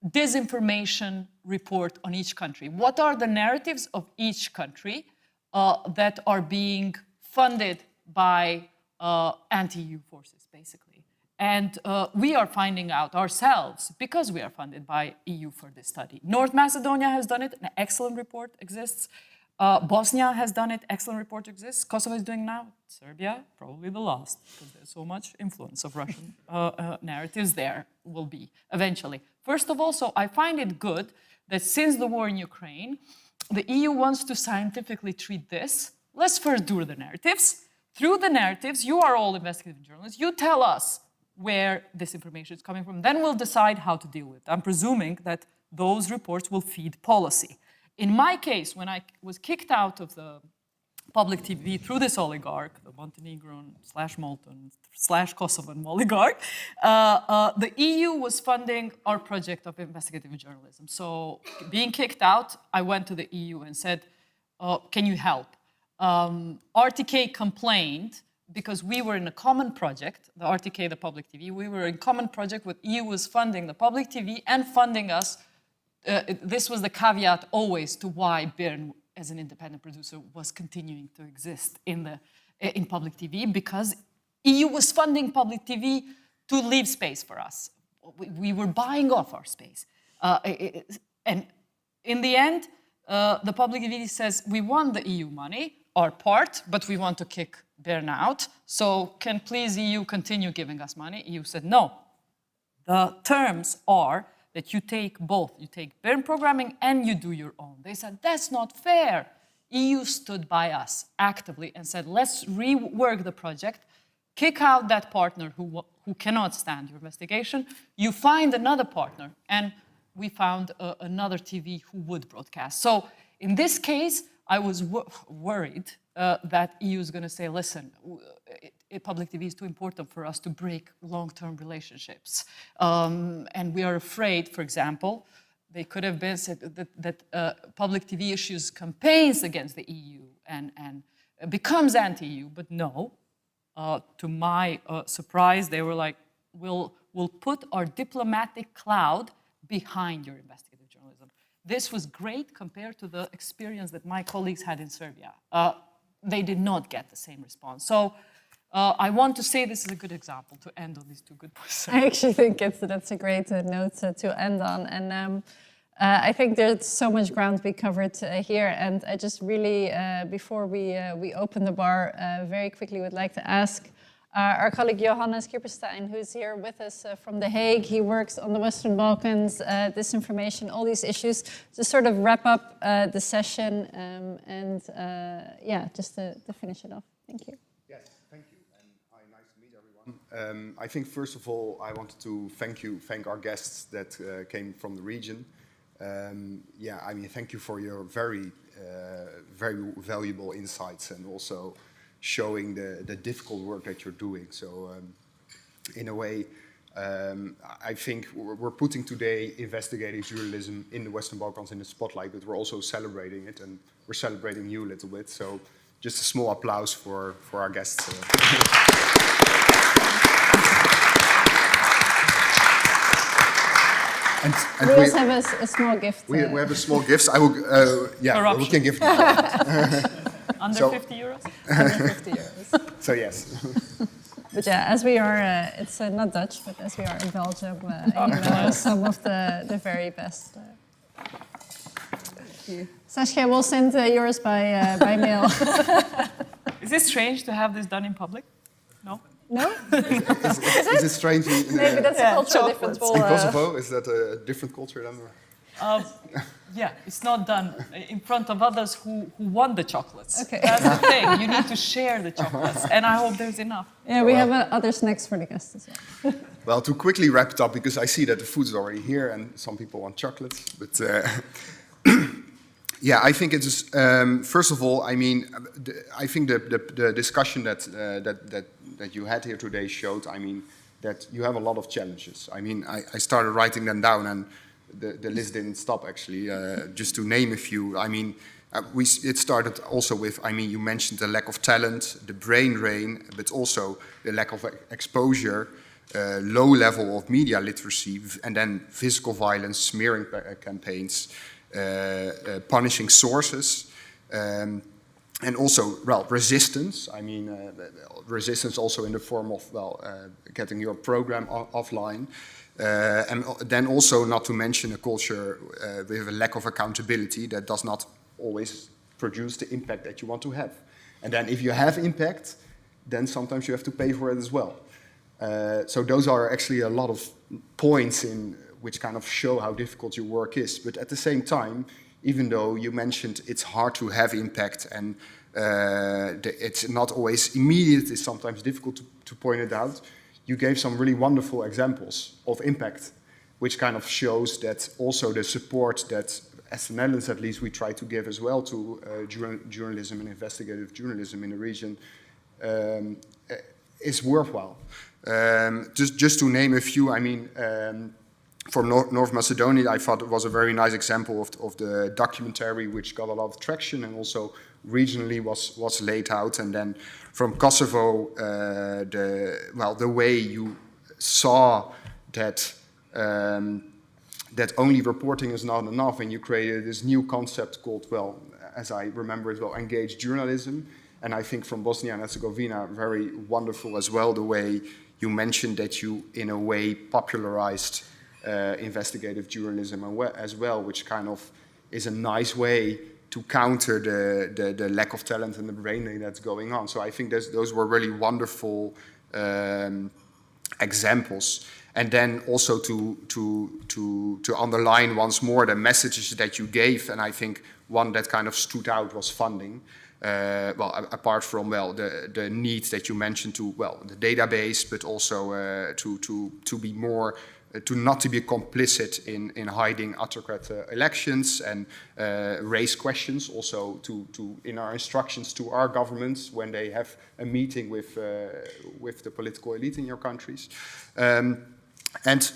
disinformation report on each country. What are the narratives of each country that are being funded by anti-EU forces, basically? And we are finding out ourselves, because we are funded by EU for this study. North Macedonia has done it, an excellent report exists. Bosnia has done it, excellent report exists. Kosovo is doing now. Serbia, probably the last, because there's so much influence of Russian narratives there will be eventually. First of all, so I find it good that since the war in Ukraine, the EU wants to scientifically treat this. Let's first do the narratives. Through the narratives, you are all investigative journalists. You tell us where this information is coming from. Then we'll decide how to deal with it. I'm presuming that those reports will feed policy. In my case, when I was kicked out of the public TV through this oligarch, the Montenegrin / Maltan / Kosovan oligarch, the EU was funding our project of investigative journalism. So being kicked out, I went to the EU and said, can you help? RTK complained because we were in a common project, the RTK, the public TV, we were in a common project with EU was funding the public TV and funding us. This was the caveat always to why BIRN, as an independent producer, was continuing to exist in public TV, because EU was funding public TV to leave space for us. We were buying off our space. And in the end, the public TV says, we want the EU money, our part, but we want to kick BIRN out. So can please EU continue giving us money? EU said, no. The terms are that you take both. You take BIRN programming and you do your own. They said, that's not fair. EU stood by us actively and said, let's rework the project, kick out that partner who cannot stand your investigation. You find another partner. And we found another TV who would broadcast. So in this case, I was worried that EU is going to say, listen, public TV is too important for us to break long-term relationships. And we are afraid, for example, they could have been said that public TV issues campaigns against the EU and becomes anti-EU, but no. To my surprise, they were like, we'll put our diplomatic cloud behind your investigative journalism. This was great compared to the experience that my colleagues had in Serbia. They did not get the same response. So I want to say this is a good example to end on these two good points. I actually think that's a great note to end on. And I think there's so much ground we covered here. And I just really, before we open the bar, very quickly would like to ask our colleague Johannes Kieperstein, who's here with us from The Hague. He works on the Western Balkans, disinformation, all these issues. To sort of wrap up the session and yeah, just to finish it off. Thank you. Yes, thank you, and nice to meet everyone. I think first of all, I wanted to thank our guests that came from the region. Yeah, I mean, thank you for your very valuable insights and also showing the difficult work that you're doing. So in a way, I think we're putting today investigative journalism in the Western Balkans in the spotlight, but we're also celebrating it, and we're celebrating you a little bit. So just a small applause for our guests. And we also have a small gift. We have a small gift. I will, yeah, we can give them. Under 50 euros? Under 50 euros. So yes. But yeah, as we are, it's not Dutch, but as we are in Belgium, you know, some of the very best. Sashka, we'll send yours by mail. Is it strange to have this done in public? No? No? Is it strange? Maybe that's a cultural difference. In Kosovo, is that a different culture than? Yeah, it's not done in front of others who won the chocolates. Okay. That's the thing. You need to share the chocolates, and I hope there's enough. Yeah, we have other snacks for the guests as well. Well, to quickly wrap it up, because I see that the food is already here and some people want chocolates, but yeah, I think it is. First of all, I mean, I think the discussion that you had here today showed, I mean, that you have a lot of challenges. I mean, I started writing them down, and the list didn't stop actually. Just to name a few, I mean, it started also with, I mean, you mentioned the lack of talent, the brain drain, but also the lack of exposure. Low level of media literacy, and then physical violence, smearing campaigns, punishing sources, and also, well, resistance. I mean, resistance also in the form of, well, getting your program offline. And then also not to mention a culture with a lack of accountability that does not always produce the impact that you want to have. And then if you have impact, then sometimes you have to pay for it as well. So those are actually a lot of points in which kind of show how difficult your work is. But at the same time, even though you mentioned it's hard to have impact and it's not always immediate, it's sometimes difficult to point it out, you gave some really wonderful examples of impact, which kind of shows that also the support that, as the Netherlands at least, we try to give as well to journalism and investigative journalism in the region is worthwhile. Just to name a few, I mean, for North Macedonia, I thought it was a very nice example of the documentary, which got a lot of traction and also regionally was laid out. And then from Kosovo, the way you saw that that only reporting is not enough, and you created this new concept called, well, as I remember it well, engaged journalism. And I think from Bosnia and Herzegovina, very wonderful as well, the way you mentioned that you, in a way, popularized investigative journalism as well, which kind of is a nice way to counter the lack of talent and the brain drain that's going on. So I think those were really wonderful examples. And then also to underline once more the messages that you gave, and I think one that kind of stood out was funding. Well, apart from, well, the needs that you mentioned to, well, the database, but also to be more, not to be complicit in hiding autocrat elections and raise questions also in our instructions to our governments when they have a meeting with the political elite in your countries. And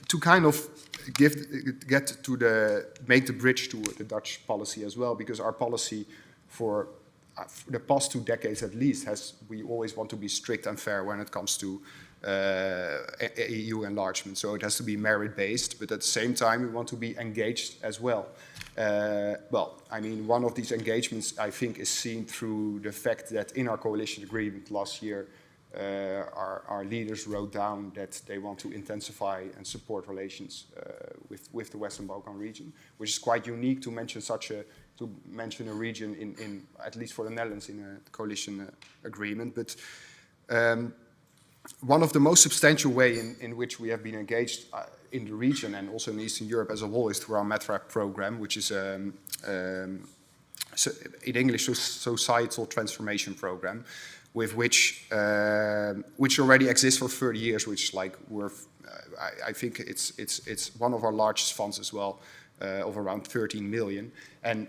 to kind of make the bridge to the Dutch policy as well, because our policy for the past 2 decades at least we always want to be strict and fair when it comes to EU enlargement. So it has to be merit-based, but at the same time we want to be engaged as well. Well, I mean, one of these engagements I think is seen through the fact that in our coalition agreement last year, our leaders wrote down that they want to intensify and support relations with the Western Balkan region, which is quite unique to mention a region in at least for the Netherlands in a coalition agreement. But one of the most substantial way in which we have been engaged in the region and also in Eastern Europe as a whole is through our METRAP program, which is in English, Societal Transformation Program, with which already exists for 30 years, which like I think it's one of our largest funds as well, of around 13 million. And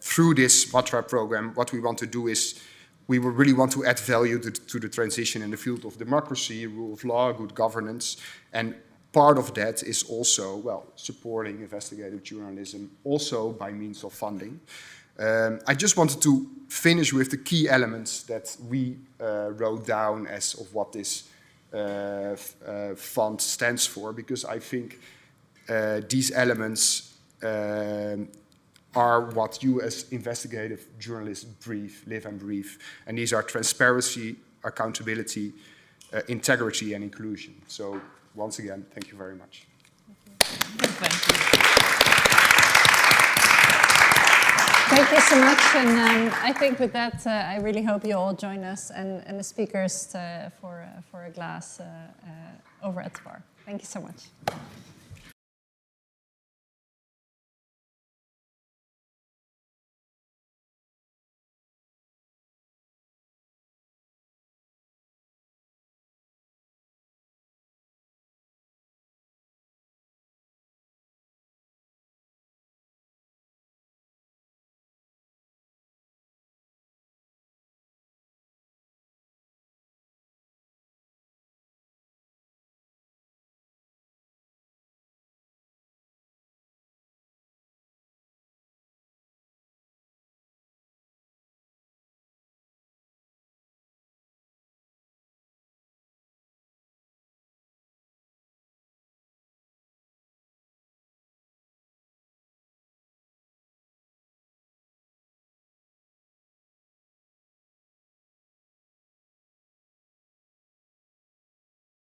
through this METRAP program, what we want to do is we really want to add value to the transition in the field of democracy, rule of law, good governance, and part of that is also, well, supporting investigative journalism, also by means of funding. I just wanted to finish with the key elements that we wrote down as of what this fund stands for, because I think these elements are what you as investigative journalists live and breathe. And these are transparency, accountability, integrity, and inclusion. So once again, thank you very much. Thank you. Thank you so much, and I think with that, I really hope you all join us and the speakers for a glass over at the bar. Thank you so much.